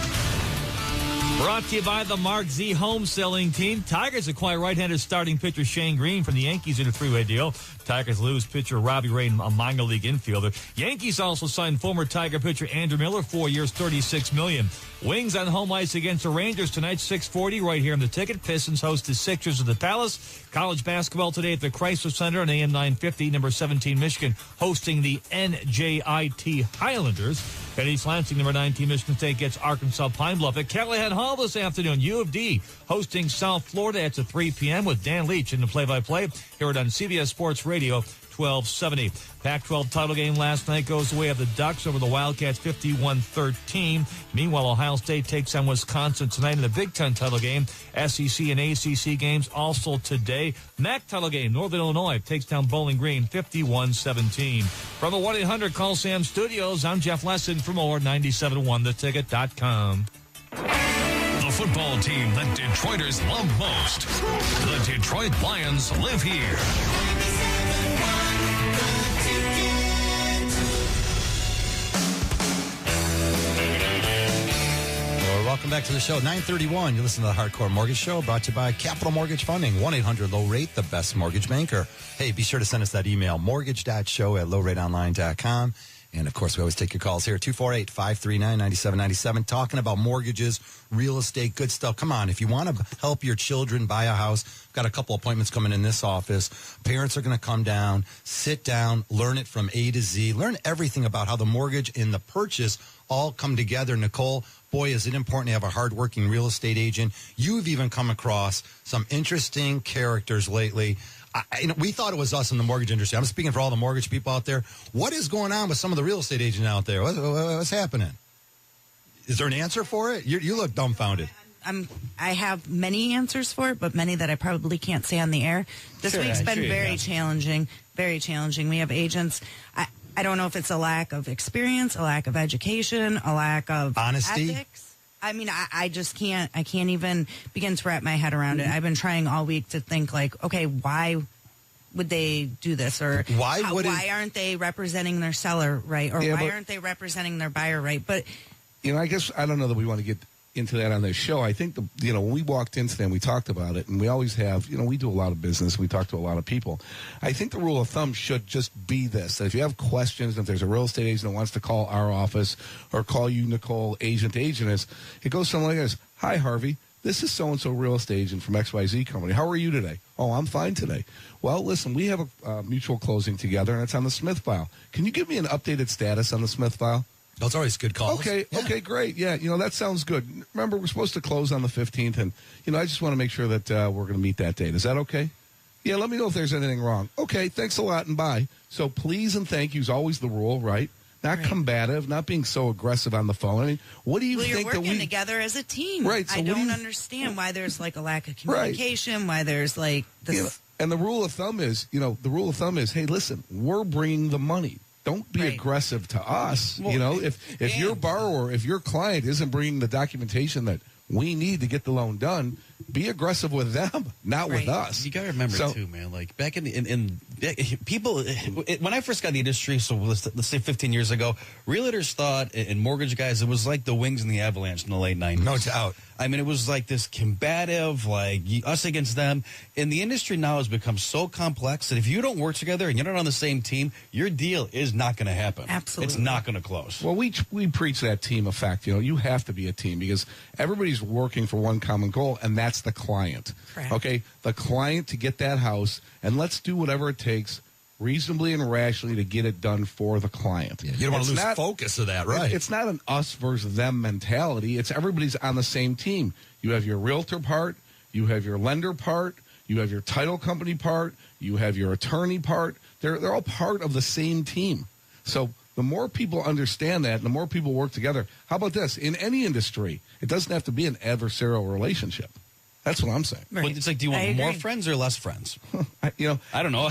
Brought to you by the Mark Z Home Selling Team. Tigers acquire right-handed starting pitcher Shane Green from the Yankees in a three-way deal. Tigers lose pitcher Robbie Ray, a minor league infielder. Yankees also signed former Tiger pitcher Andrew Miller, 4 years, $36 million. Wings on home ice against the Rangers tonight, 6:40 right here on The Ticket. Pistons host the Sixers at the Palace. College basketball today at the Chrysler Center on AM 950. Number 17 Michigan hosting the NJIT Highlanders. At East Lansing, number 19 Michigan State gets Arkansas Pine Bluff. At Callahan Hall this afternoon, U of D hosting South Florida. It's at 3 p.m. with Dan Leach in the play-by-play. Hear it on CBS Sports Radio 1270. Pac-12 title game last night goes the way of the Ducks over the Wildcats 51-13. Meanwhile, Ohio State takes on Wisconsin tonight in the Big Ten title game. SEC and ACC games also today. MAC title game, Northern Illinois takes down Bowling Green 51-17. From the 1-800-CALL SAM studios, I'm Jeff Lesson for more 971theticket.com. The football team that Detroiters love most. The Detroit Lions live here. Welcome back to the show. 9:31. You listen to the Hardcore Mortgage Show, brought to you by Capital Mortgage Funding. 1-800-LOW-RATE, the best mortgage banker. Hey, be sure to send us that email, mortgage.show@lowrateonline.com. And, of course, we always take your calls here, 248-539-9797, talking about mortgages, real estate, good stuff. Come on, if you want to help your children buy a house, I've got a couple appointments coming in this office. Parents are going to come down, sit down, learn it from A to Z, learn everything about how the mortgage and the purchase all come together. Nicole, boy, is it important to have a hardworking real estate agent. You've even come across some interesting characters lately. We thought it was us in the mortgage industry. I'm speaking for all the mortgage people out there. What is going on with some of the real estate agents out there? What's happening? Is there an answer for it? You look dumbfounded. I have many answers for it, but many that I probably can't say on the air. This week's been very challenging, very challenging. We have agents. I don't know if it's a lack of experience, a lack of education, a lack of honesty. Ethics. I mean, I just can't. I can't even begin to wrap my head around it. I've been trying all week to think, like, okay, why would they do this, or why aren't they representing their seller right, or why aren't they representing their buyer right? But I guess I don't know that we want to get into that on this show. I think when we walked into them, we talked about it, and we always have. We do a lot of business. We talk to a lot of people. I think the rule of thumb should just be this: that if you have questions, if there's a real estate agent that wants to call our office or call you, Nicole, agent is, it goes something like this: "Hi, Harvey. This is so-and-so real estate agent from XYZ company. How are you today?" "Oh, I'm fine today." "Well, listen, we have a mutual closing together, and it's on the Smith file. Can you give me an updated status on the Smith file?" That's always good calls. Okay, great. Yeah, that sounds good. Remember, we're supposed to close on the 15th, and, I just want to make sure that we're going to meet that date. Is that okay? Yeah, let me know if there's anything wrong. Okay, thanks a lot, and bye. So please and thank you is always the rule, right? Not combative, not being so aggressive on the phone. I mean, what do you think you're working together as a team. Right. So I don't understand why there's, like, a lack of communication, why there's, like, this. And the rule of thumb is, hey, listen, we're bringing the money. Don't be aggressive to us. Well, if your borrower, if your client isn't bringing the documentation that we need to get the loan done, be aggressive with them, not with us. You got to remember, too, man, like back in people, when I first got in the industry, so let's say 15 years ago, realtors thought, and mortgage guys, it was like the Wings and the Avalanche in the late 90s. No doubt. I mean, it was like this combative, like us against them. And the industry now has become so complex that if you don't work together and you're not on the same team, your deal is not going to happen. Absolutely. It's not going to close. Well, we preach that team effect. You have to be a team because everybody's working for one common goal, and that's the client. Correct. Okay? The client to get that house, and let's do whatever it takes reasonably and rationally to get it done for the client. Yeah, you don't want to lose focus of that, right? It's not an us versus them mentality. It's everybody's on the same team. You have your realtor part, you have your lender part, you have your title company part, you have your attorney part. They're all part of the same team. So the more people understand that, the more people work together. How about this? In any industry, it doesn't have to be an adversarial relationship. That's what I'm saying. Right. But it's like, do you want more friends or less friends? I don't know.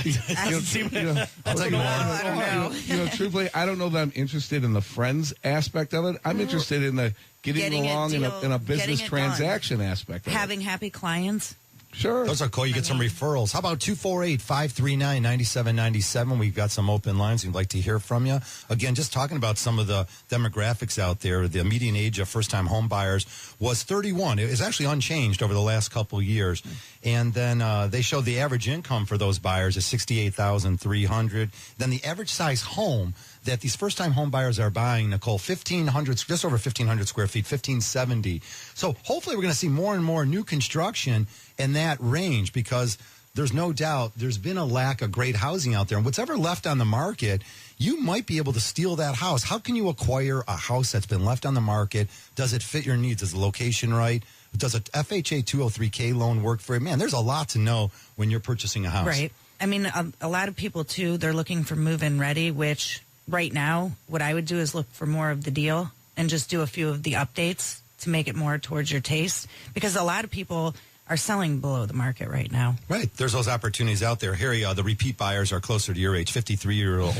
Truthfully, I don't know that I'm interested in the friends aspect of it. I'm interested in the getting along in a business transaction aspect of having happy clients. Sure. Those are cool. You get some referrals. How about 248-539-9797? We've got some open lines. We'd like to hear from you. Again, just talking about some of the demographics out there. The median age of first-time home buyers was 31. It is actually unchanged over the last couple years. And then they showed the average income for those buyers is $68,300. Then the average size home that these first-time home buyers are buying, Nicole, 1,500, just over 1,500 square feet, 1,570. So hopefully we're going to see more and more new construction in that range, because there's no doubt there's been a lack of great housing out there. And what's ever left on the market, you might be able to steal that house. How can you acquire a house that's been left on the market? Does it fit your needs? Is the location right? Does a FHA 203K loan work for you? Man, there's a lot to know when you're purchasing a house. Right. I mean, a lot of people, too, they're looking for move-in ready, which right now, what I would do is look for more of the deal and just do a few of the updates to make it more towards your taste, because a lot of people are selling below the market right now. Right. There's those opportunities out there. Harry, the repeat buyers are closer to your age, 53-year-old,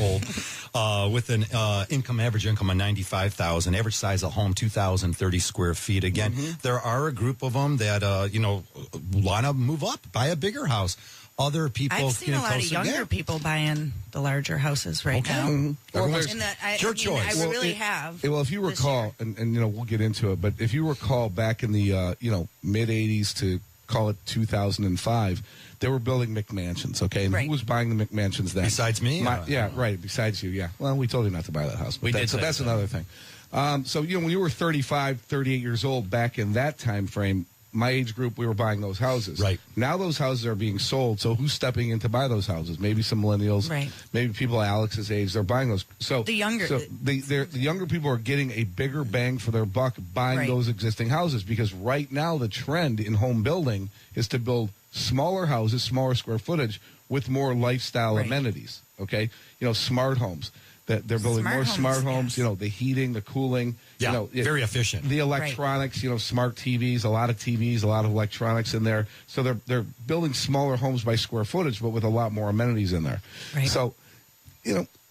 with an average income of $95,000, average size of home, 2,030 square feet. Again, there are a group of them that, want to move up, buy a bigger house. Other people, I've seen a lot of younger people buying the larger houses right now. Well, your choice. I really have. Well, if you recall, and we'll get into it, but if you recall back in the mid '80s to call it 2005, they were building McMansions. Okay, and who was buying the McMansions then? Besides me? Besides you. Yeah. Well, we told you not to buy that house. So that's another thing. So when you were 35, 38 years old back in that time frame, my age group, we were buying those houses. Right. Now those houses are being sold. So who's stepping in to buy those houses? Maybe some millennials. Right. Maybe people Alex's age. They're buying those. So the younger, the younger people are getting a bigger bang for their buck buying those existing houses, because right now the trend in home building is to build smaller houses, smaller square footage with more lifestyle amenities. Okay. Smart homes. That they're building more smart homes. Yes. The heating, the cooling. Yeah, very efficient. The electronics. Smart TVs, a lot of electronics in there. So they're building smaller homes by square footage, but with a lot more amenities in there. Right. So,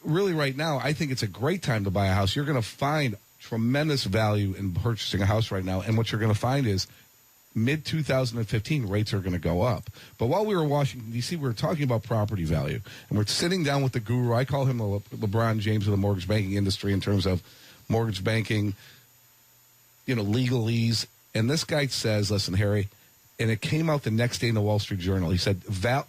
really right now, I think it's a great time to buy a house. You're going to find tremendous value in purchasing a house right now, and what you're going to find is mid-2015 rates are going to go up. But while we were in Washington, D.C., we were talking about property value, and we're sitting down with the guru. I call him the LeBron James of the mortgage banking industry in terms of mortgage banking, legalese. And this guy says, listen, Harry, and it came out the next day in the Wall Street Journal. He said,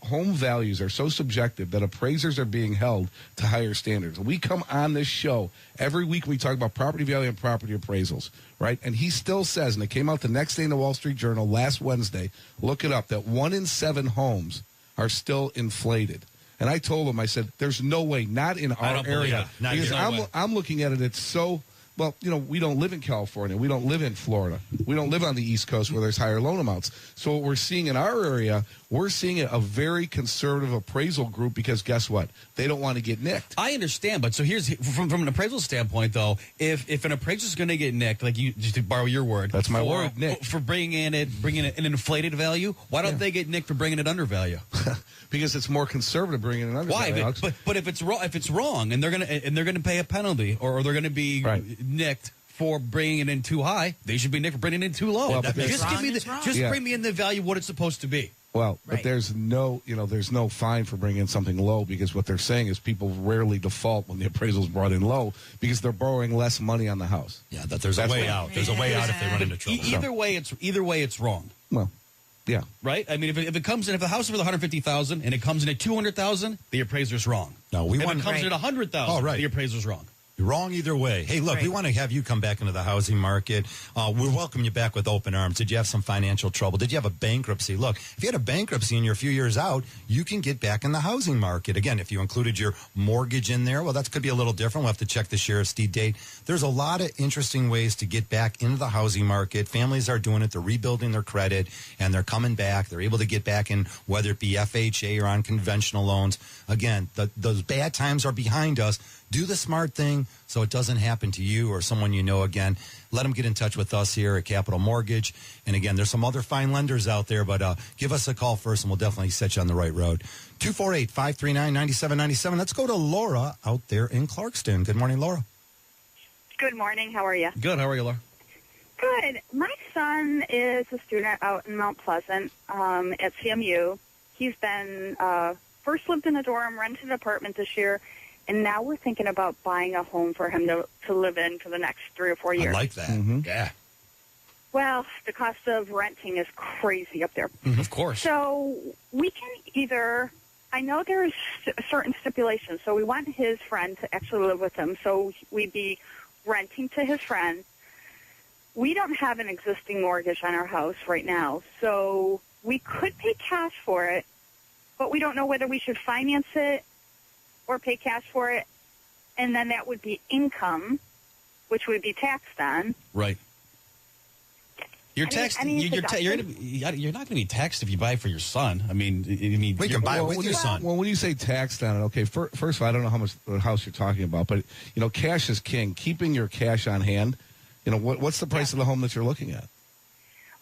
home values are so subjective that appraisers are being held to higher standards. We come on this show every week. We talk about property value and property appraisals, right? And he still says, and it came out the next day in the Wall Street Journal last Wednesday, look it up, that 1 in 7 homes are still inflated. And I told him, I said, there's no way, not in our area. Because I'm looking at it, it's so... Well, we don't live in California. We don't live in Florida. We don't live on the East Coast where there's higher loan amounts. So what we're seeing in our area, we're seeing a very conservative appraisal group, because guess what? They don't want to get nicked. I understand, but so here's from an appraisal standpoint, though, if an appraiser is going to get nicked, like you, just to borrow your word, that's my word, nick, for bringing an inflated value, why don't they get nicked for bringing it under value? Because it's more conservative bringing it under. Why? Value, but if it's wrong, and they're gonna pay a penalty, or they're gonna be nicked for bringing it in too high, they should be nicked for bringing it in too low. Well, bring me in the value of what it's supposed to be. Well, but there's no fine for bringing in something low, because what they're saying is people rarely default when the appraisal's brought in low, because they're borrowing less money on the house. Yeah, there's a way out. There's a way out if they run into trouble. Either way, it's wrong. Well, yeah, right. I mean, if the house is worth $150,000 and it comes in at $200,000, the appraiser's wrong. No, if it comes in at $100,000, the appraiser's wrong. Wrong either way. Hey, look, we want to have you come back into the housing market. We welcome you back with open arms. Did you have some financial trouble? Did you have a bankruptcy? Look, if you had a bankruptcy and you're a few years out, you can get back in the housing market. Again, if you included your mortgage in there, well, that could be a little different. We'll have to check the sheriff's deed date. There's a lot of interesting ways to get back into the housing market. Families are doing it. They're rebuilding their credit, and they're coming back. They're able to get back in, whether it be FHA or on conventional loans. Again, those bad times are behind us. Do the smart thing so it doesn't happen to you or someone you know again. Let them get in touch with us here at Capital Mortgage. And again, there's some other fine lenders out there, but give us a call first and we'll definitely set you on the right road. 248-539-9797. Let's go to Laura out there in Clarkston. Good morning, Laura. Good morning. How are you? Good. How are you, Laura? Good. My son is a student out in Mount Pleasant at CMU. He's been first lived in a dorm, rented an apartment this year, and now we're thinking about buying a home for him to live in for the next 3 or 4 years. I like that. Yeah. Well, the cost of renting is crazy up there. Of course. So we can either, I know there's certain stipulations, so we want his friend to actually live with him, so we'd be renting to his friend. We don't have an existing mortgage on our house right now, so we could pay cash for it, but we don't know whether we should finance it or pay cash for it, and then that would be income, which would be taxed on. Right. You're taxed. You're not going to be taxed if you buy for your son. I mean, we can buy it with your son. Well, when you say taxed on it, okay. First of all, I don't know how much the house you're talking about, but cash is king. Keeping your cash on hand. What's the price of the home that you're looking at?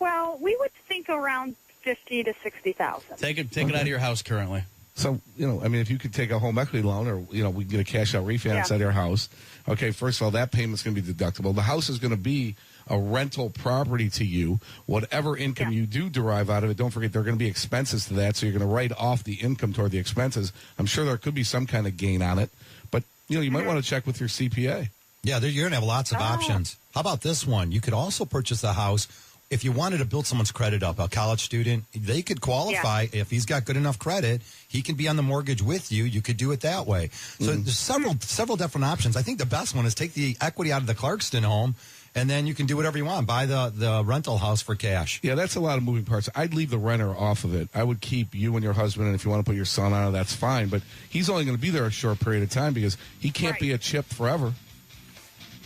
Well, we would think around $50,000 to $60,000. Take it out of your house currently. So, if you could take a home equity loan or, we can get a cash out refinance out of your house. Okay, first of all, that payment's going to be deductible. The house is going to be a rental property to you. Whatever income you do derive out of it, don't forget there are going to be expenses to that, so you're going to write off the income toward the expenses. I'm sure there could be some kind of gain on it, but, you might want to check with your CPA. Yeah, you're going to have lots of options. How about this one? You could also purchase a house. If you wanted to build someone's credit up, a college student, they could qualify. If he's got good enough credit, he can be on the mortgage with you. You could do it that way. So there's several different options. I think the best one is take the equity out of the Clarkston home, and then you can do whatever you want. Buy the rental house for cash. Yeah, that's a lot of moving parts. I'd leave the renter off of it. I would keep you and your husband, and if you want to put your son on it, that's fine. But he's only going to be there a short period of time because he can't be a chip forever.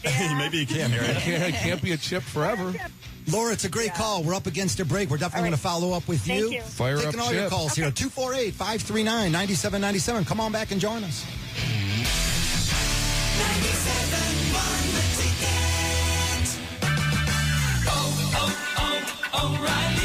Yeah. Maybe he can, right? He can't be a chip forever. Laura, it's a great call. We're up against a break. We're definitely going to follow up with you. Fire Taking up all your calls here. 248-539-9797. Come on back and join us. 97.1 The Ticket. O'Reilly.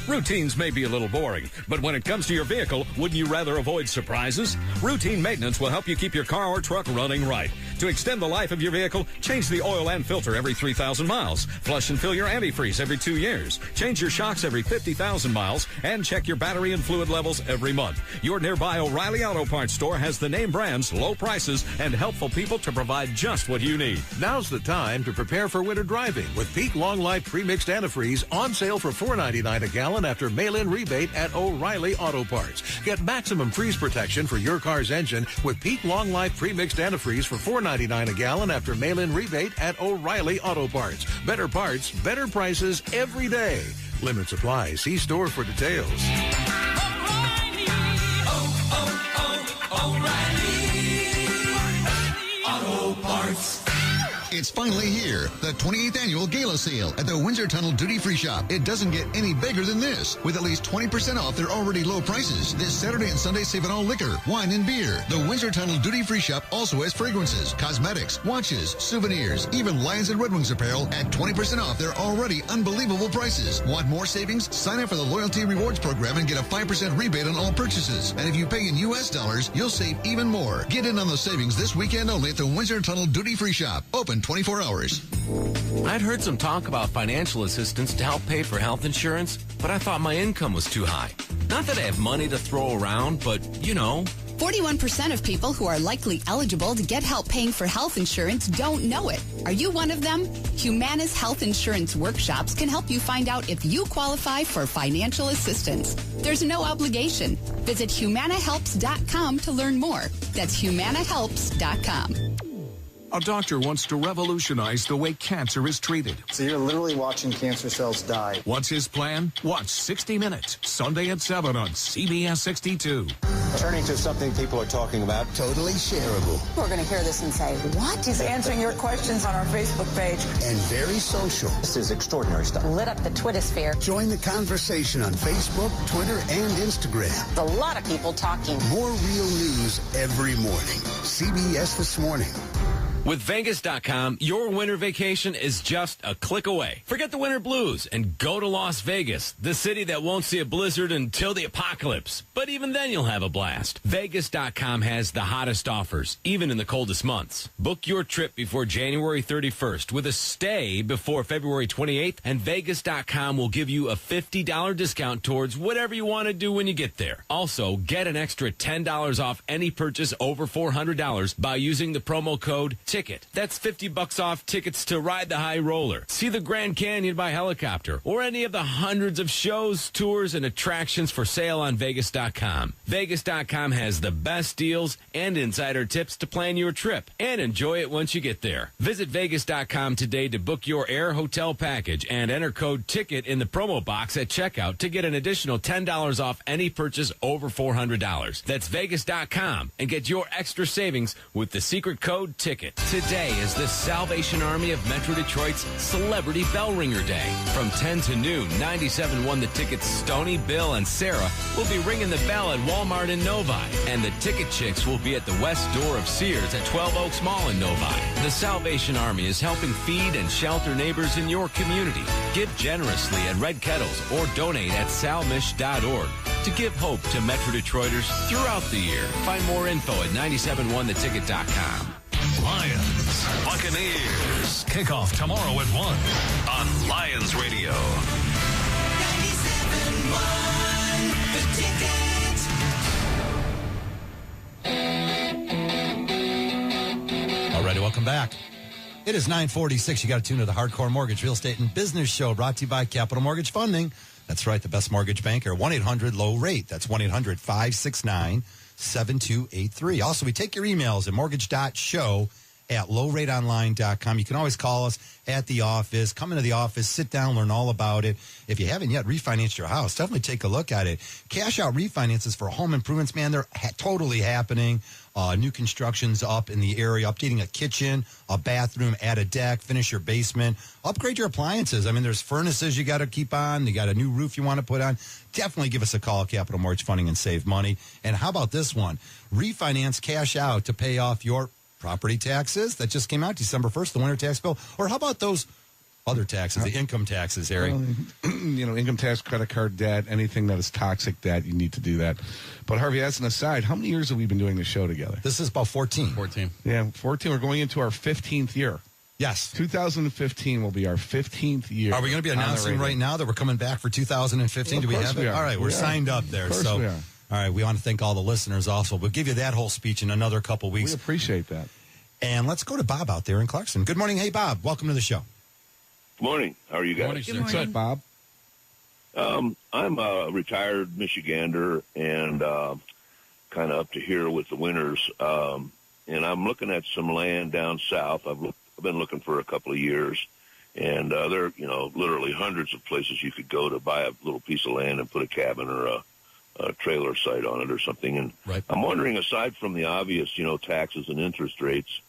Routines may be a little boring, but when it comes to your vehicle, wouldn't you rather avoid surprises? Routine maintenance will help you keep your car or truck running right. To extend the life of your vehicle, change the oil and filter every 3,000 miles. Flush and fill your antifreeze every 2 years. Change your shocks every 50,000 miles. And check your battery and fluid levels every month. Your nearby O'Reilly Auto Parts store has the name brands, low prices, and helpful people to provide just what you need. Now's the time to prepare for winter driving with Peak Long Life Pre-Mixed Antifreeze on sale for $4.99 a gallon after mail-in rebate at O'Reilly Auto Parts. Get maximum freeze protection for your car's engine with Peak Long Life Pre-Mixed Antifreeze for $4.99 a gallon after mail-in rebate at O'Reilly Auto Parts. Better parts, better prices every day. Limits apply. See store for details. O'Reilly Auto Parts. It's finally here, the 28th annual Gala Sale at the Windsor Tunnel Duty Free Shop. It doesn't get any bigger than this, with at least 20% off their already low prices. This Saturday and Sunday, save on all liquor, wine, and beer. The Windsor Tunnel Duty Free Shop also has fragrances, cosmetics, watches, souvenirs, even Lions and Red Wings apparel at 20% off their already unbelievable prices. Want more savings? Sign up for the Loyalty Rewards Program and get a 5% rebate on all purchases. And if you pay in U.S. dollars, you'll save even more. Get in on the savings this weekend only at the Windsor Tunnel Duty Free Shop. Open 24 hours. I'd heard some talk about financial assistance to help pay for health insurance, but I thought my income was too high. Not that I have money to throw around, but, 41% of people who are likely eligible to get help paying for health insurance don't know it. Are you one of them? Humana's Health Insurance Workshops can help you find out if you qualify for financial assistance. There's no obligation. Visit humanahelps.com to learn more. That's humanahelps.com. A doctor wants to revolutionize the way cancer is treated. So you're literally watching cancer cells die. What's his plan? Watch 60 Minutes, Sunday at 7 on CBS 62. Turning to something people are talking about, totally shareable. We're going to hear this and say, what? He's answering your questions on our Facebook page. And very social. This is extraordinary stuff. Lit up the Twittersphere. Join the conversation on Facebook, Twitter, and Instagram. There's a lot of people talking. More real news every morning. CBS This Morning. With Vegas.com, your winter vacation is just a click away. Forget the winter blues and go to Las Vegas, the city that won't see a blizzard until the apocalypse. But even then, you'll have a blast. Vegas.com has the hottest offers, even in the coldest months. Book your trip before January 31st with a stay before February 28th, and Vegas.com will give you a $50 discount towards whatever you want to do when you get there. Also, get an extra $10 off any purchase over $400 by using the promo code TICKET. That's $50 off tickets to ride the high roller, see the Grand Canyon by helicopter, or any of the hundreds of shows, tours, and attractions for sale on Vegas.com. Vegas.com has the best deals and insider tips to plan your trip and enjoy it once you get there. Visit Vegas.com today to book your air hotel package and enter code TICKET in the promo box at checkout to get an additional $10 off any purchase over $400. That's Vegas.com and get your extra savings with the secret code TICKET. Today is the Salvation Army of Metro Detroit's Celebrity Bell Ringer Day. From 10 to noon, 97.1 The Ticket's Stony, Bill, and Sarah will be ringing the bell at Walmart in Novi. And the Ticket Chicks will be at the west door of Sears at 12 Oaks Mall in Novi. The Salvation Army is helping feed and shelter neighbors in your community. Give generously at Red Kettles or donate at salmish.org to give hope to Metro Detroiters throughout the year. Find more info at 971theticket.com. Lions, Buccaneers. Kickoff tomorrow at 1 on Lions Radio. 97.1 The Ticket. All righty, welcome back. It is 9:46. You got to tune to the Hardcore Mortgage Real Estate and Business Show, brought to you by Capital Mortgage Funding. That's right, the best mortgage banker. 1-800-LOW-RATE. That's 1-800-569-7283. Also, we take your emails at mortgage.show@lowrateonline.com. You can always call us at the office. Come into the office, sit down, learn all about it. If you haven't yet refinanced your house, definitely take a look at it. Cash out refinances for home improvements, man, they're totally happening. New construction's up in the area, updating a kitchen, a bathroom, add a deck, finish your basement, upgrade your appliances. I mean, there's furnaces you got to keep on. You got a new roof you want to put on. Definitely give us a call at Capital Mortgage Funding and save money. And how about this one? Refinance cash out to pay off your property taxes that just came out December 1st, the winter tax bill. Or how about those other taxes, the income taxes, Harry? Income tax, credit card debt, anything that is toxic debt, you need to do that. But Harvey, as an aside, how many years have we been doing this show together? This is about 14. 14. Yeah, 14. We're going into our 15th year. Yes. 2015 will be our 15th year. Are we going to be announcing right now that we're coming back for 2015? Well, Do we have it? All right, we're signed up there. Of course we are. All right, we want to thank all the listeners also. We'll give you that whole speech in another couple weeks. We appreciate that. And let's go to Bob out there in Clarkson. Good morning. Hey, Bob. Welcome to the show. Good morning. How are you guys? Good morning. What's up, Bob? I'm a retired Michigander and kind of up to here with the winters. And I'm looking at some land down south. I've been looking for a couple of years. And there are, literally hundreds of places you could go to buy a little piece of land and put a cabin or a trailer site on it or something. And I'm wondering, aside from the obvious, taxes and interest rates,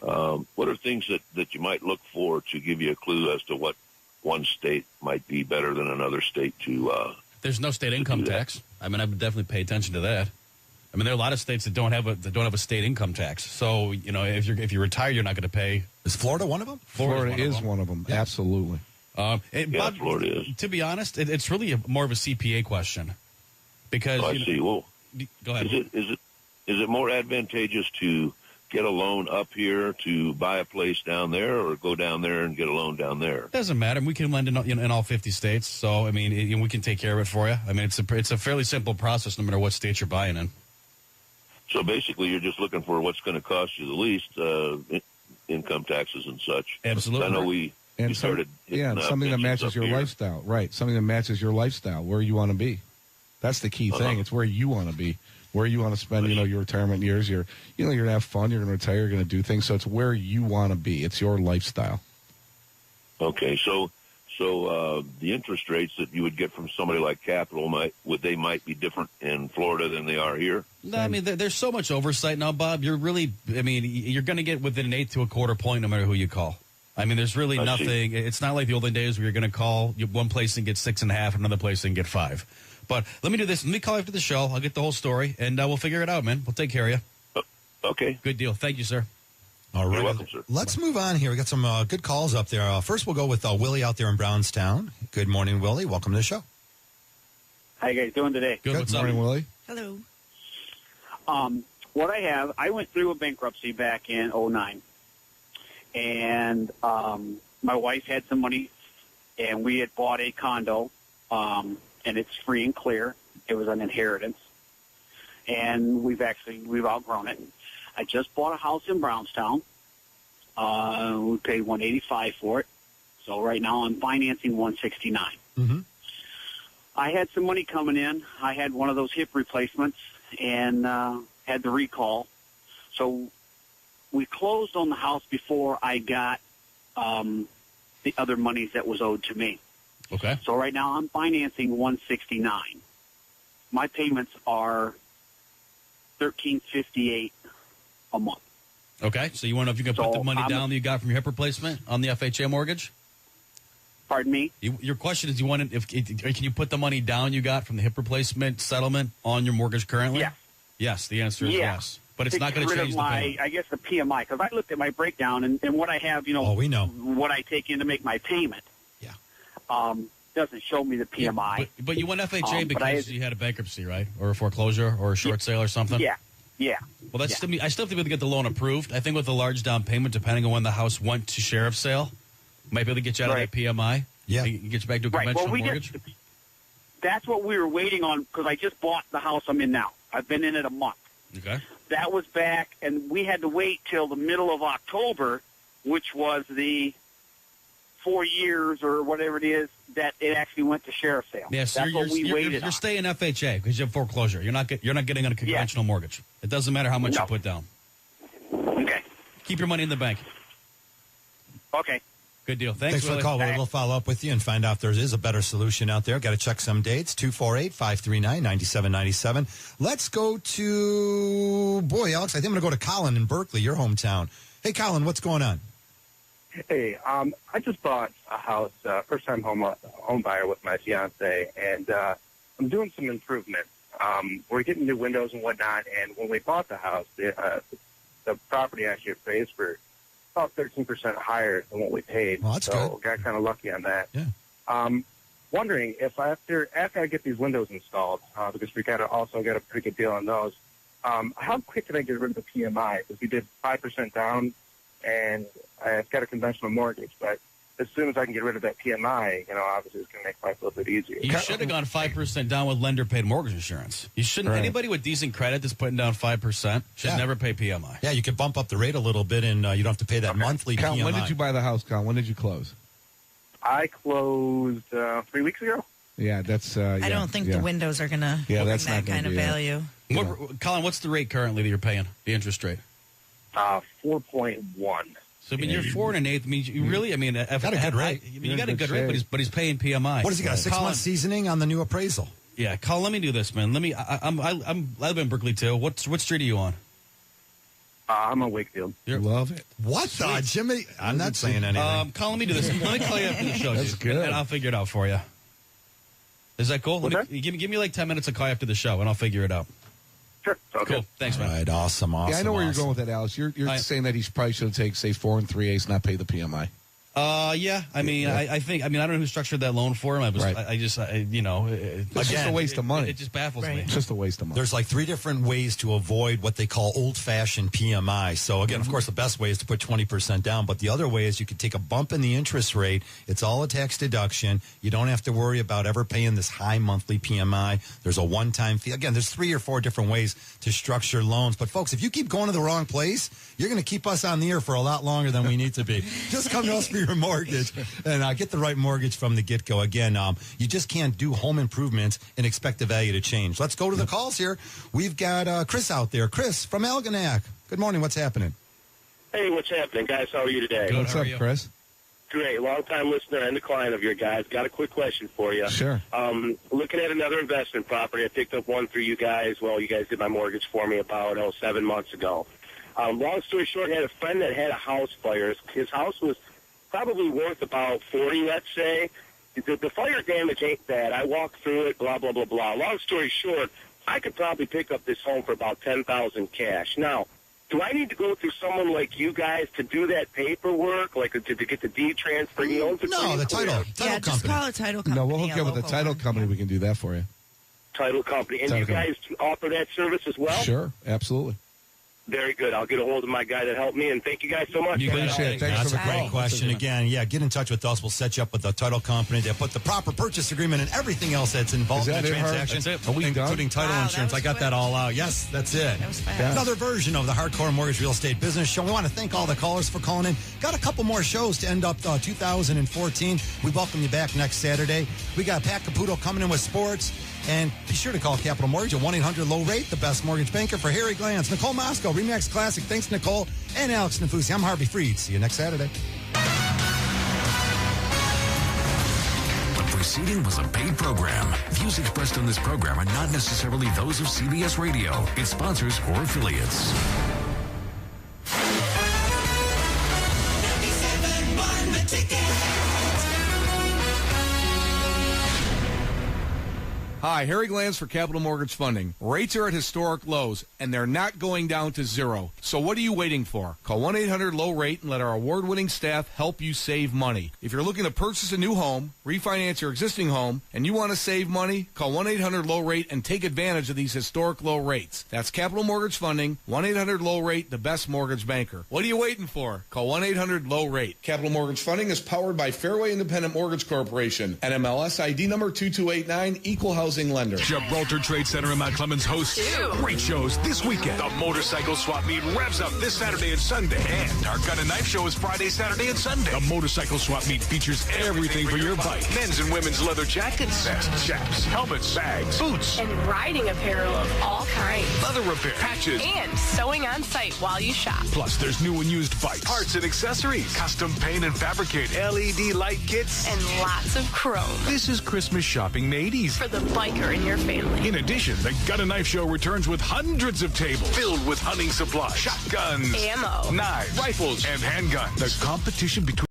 what are things that you might look for to give you a clue as to what one state might be better than another state to There's no state income tax. I mean, I would definitely pay attention to that. I mean, there are a lot of states that don't have a state income tax. So, if you're retired, you're not going to pay. Is Florida one of them? Florida is one of them. Yeah. Absolutely. Bob, Florida is. To be honest, it's really more of a CPA question. Because I see. Well, go ahead. Is it more advantageous to get a loan up here to buy a place down there, or go down there and get a loan down there? It doesn't matter. We can lend in all 50 states. So, I mean, we can take care of it for you. I mean, it's a fairly simple process no matter what state you're buying in. So basically, you're just looking for what's going to cost you the least, income taxes and such. Absolutely. I know we started. Something that matches your lifestyle. Right. Something that matches your lifestyle, where you want to be. That's the key thing. It's where you want to be, where you want to spend, your retirement years. You're going to have fun. You're going to retire. You're going to do things. So it's where you want to be. It's your lifestyle. Okay. So the interest rates that you would get from somebody like Capital might be different in Florida than they are here? No, I mean, there's so much oversight now, Bob. You're going to get within an 1/8 to 1/4 point no matter who you call. I mean, there's really nothing. It's not like the olden days where you're going to call one place and get 6.5, another place and get 5. But let me do this. Let me call after the show. I'll get the whole story, and we'll figure it out, man. We'll take care of you. Okay. Good deal. Thank you, sir. All right. You're welcome, sir. Let's move on here. We got some good calls up there. First, we'll go with Willie out there in Brownstown. Good morning, Willie. Welcome to the show. How you guys doing today? Good morning, Willie. Hello. What I went through a bankruptcy back in 2009. And my wife had some money, and we had bought a condo, and it's free and clear. It was an inheritance. And we've outgrown it. I just bought a house in Brownstown. We paid $185 for it. So right now I'm financing $169. Mm-hmm. I had some money coming in. I had one of those hip replacements and had the recall. So we closed on the house before I got the other monies that was owed to me. Okay. So right now I'm financing $169. My payments are $1,358 a month. Okay. So you want to know if you can put the money down that you got from your hip replacement on the FHA mortgage? Pardon me? Your question is, can you put the money down you got from the hip replacement settlement on your mortgage currently? Yes. Yes, the answer is yes. But it's not going to change the payment. I guess the PMI, because I looked at my breakdown and what I have, we know. What I take in to make my payment. Yeah. Doesn't show me the PMI. But you went FHA because you had a bankruptcy, right? Or a foreclosure or a short sale or something? Yeah. Well, I still have to be able to get the loan approved. I think with a large down payment, depending on when the house went to sheriff's sale, might be able to get you out of that PMI. Yeah. Get you back to a conventional mortgage. That's what we were waiting on, because I just bought the house I'm in now. I've been in it a month. Okay. That was back, and we had to wait till the middle of October, which was the 4 years or whatever it is that it actually went to sheriff's sale. Yes, that's what we waited. You're staying FHA because you have foreclosure. You're not getting on a conventional mortgage. It doesn't matter how much you put down. Okay. Keep your money in the bank. Okay. Good deal. Thanks for the call. We'll follow up with you and find out if there is a better solution out there. Got to check some dates. 248-539-9797. Let's go to, Alex, I think I'm going to go to Colin in Berkeley, your hometown. Hey, Colin, what's going on? Hey, I just bought a house, first-time home buyer with my fiance, and I'm doing some improvements. We're getting new windows and whatnot, and when we bought the house, the property actually appraised for about 13% higher than what we paid. Well, that's so good. Got kind of lucky on that. Yeah. Wondering if after I get these windows installed, because we also got a pretty good deal on those, how quick can I get rid of the PMI? Because we did 5% down, and I've got a conventional mortgage, but as soon as I can get rid of that PMI, obviously it's going to make life a little bit easier. You should have gone 5% down with lender-paid mortgage insurance. You shouldn't. Right. Anybody with decent credit that's putting down 5% should never pay PMI. Yeah, you can bump up the rate a little bit, and you don't have to pay that monthly PMI. When did you buy the house, Colin? When did you close? I closed 3 weeks ago. Yeah, that's. I don't think the windows are going to bring that's that kind of value. Colin, what's the rate currently that you're paying? The interest rate? 4.1. So, you're 4 1/8. You really, got a good rate. You got a good rate, but he's paying PMI. What has he got? A 6-month seasoning on the new appraisal? Yeah, Colin, let me do this, man. I live in Berkeley too. What street are you on? I'm on Wakefield. Love it. What the, Jimmy? I'm not saying anything. Colin, let me do this. Let me call you after the show. That's good. And I'll figure it out for you. Is that cool? Give me like 10 minutes to call you after the show, and I'll figure it out. Sure. Okay. Cool. Thanks, man. All right, awesome. Yeah, I know where you're going with that, Alex. You're saying that he probably should take, say, 4 3/8, not pay the PMI. Yeah. I mean, I think. I mean, I don't know who structured that loan for him. It's just a waste of money. It just baffles me. It's just a waste of money. There's like 3 different ways to avoid what they call old-fashioned PMI. So, again, of course, the best way is to put 20% down. But the other way is you could take a bump in the interest rate. It's all a tax deduction. You don't have to worry about ever paying this high monthly PMI. There's a one-time fee. Again, there's 3 or 4 different ways to structure loans. But, folks, if you keep going to the wrong place, you're going to keep us on the air for a lot longer than we need to be. Just come to us for your mortgage and get the right mortgage from the get-go. Again, you just can't do home improvements and expect the value to change. Let's go to the calls here. We've got Chris out there. Chris from Algonac. Good morning. What's happening? Hey, what's happening, guys? How are you today? What's up, Chris? Great. Long-time listener and a client of your guys. Got a quick question for you. Sure. Looking at another investment property. I picked up one through you guys. Well, you guys did my mortgage for me about 7 months ago. Long story short, I had a friend that had a house fire. His house was probably worth about 40, let's say. The fire damage ain't bad. I walked through it, blah, blah, blah, blah. Long story short, I could probably pick up this home for about $10,000 cash. Now, do I need to go through someone like you guys to do that paperwork, like to get the deed transfer? He owns it. No, the title Yeah, just call it title company. No, we'll hook you up with a title company. We can do that for you. Title company. And Title you guys offer that service as well? Sure, absolutely. Very good. I'll get a hold of my guy that helped me, and thank you guys so much. You appreciate it. That's a great question. Again, get in touch with us. We'll set you up with the title company. They'll put the proper purchase agreement and everything else that's involved in the transaction, including title insurance. I got that all out. Yes, that's it. That was fast. Another version of the Hardcore Mortgage Real Estate Business Show. We want to thank all the callers for calling in. Got a couple more shows to end up 2014. We welcome you back next Saturday. We got Pat Caputo coming in with sports. And be sure to call Capital Mortgage at 1-800-LOW-RATE, the best mortgage banker. For Harry Glantz, Nicole Moscow, Remax Classic. Thanks, Nicole. And Alex Nafusi. I'm Harvey Freed. See you next Saturday. The preceding was a paid program. Views expressed on this program are not necessarily those of CBS Radio, its sponsors, or affiliates. 97.1 The Ticket. Hi, Harry Glantz for Capital Mortgage Funding. Rates are at historic lows, and they're not going down to zero. So what are you waiting for? Call 1-800-LOW-RATE and let our award-winning staff help you save money. If you're looking to purchase a new home, refinance your existing home, and you want to save money, call 1-800-LOW-RATE and take advantage of these historic low rates. That's Capital Mortgage Funding, 1-800-LOW-RATE, the best mortgage banker. What are you waiting for? Call 1-800-LOW-RATE. Capital Mortgage Funding is powered by Fairway Independent Mortgage Corporation, NMLS ID number 2289, Equal Housing Lender. Gibraltar Trade Center in Mount Clemens hosts great shows this weekend. The Motorcycle Swap Meet revs up this Saturday and Sunday. And our Gun and Knife Show is Friday, Saturday, and Sunday. The Motorcycle Swap Meet features everything for your bike. Men's and women's leather jackets, vests, chaps, helmets, bags, boots. And riding apparel of all kinds. Leather repair, patches. And sewing on site while you shop. Plus, there's new and used bikes, parts and accessories, custom paint and fabricate, LED light kits. And lots of chrome. This is Christmas shopping made easy. For the biker in your family. In addition, the Gun and Knife Show returns with hundreds of tables filled with hunting supplies, shotguns, ammo, knives, rifles, and handguns. The competition between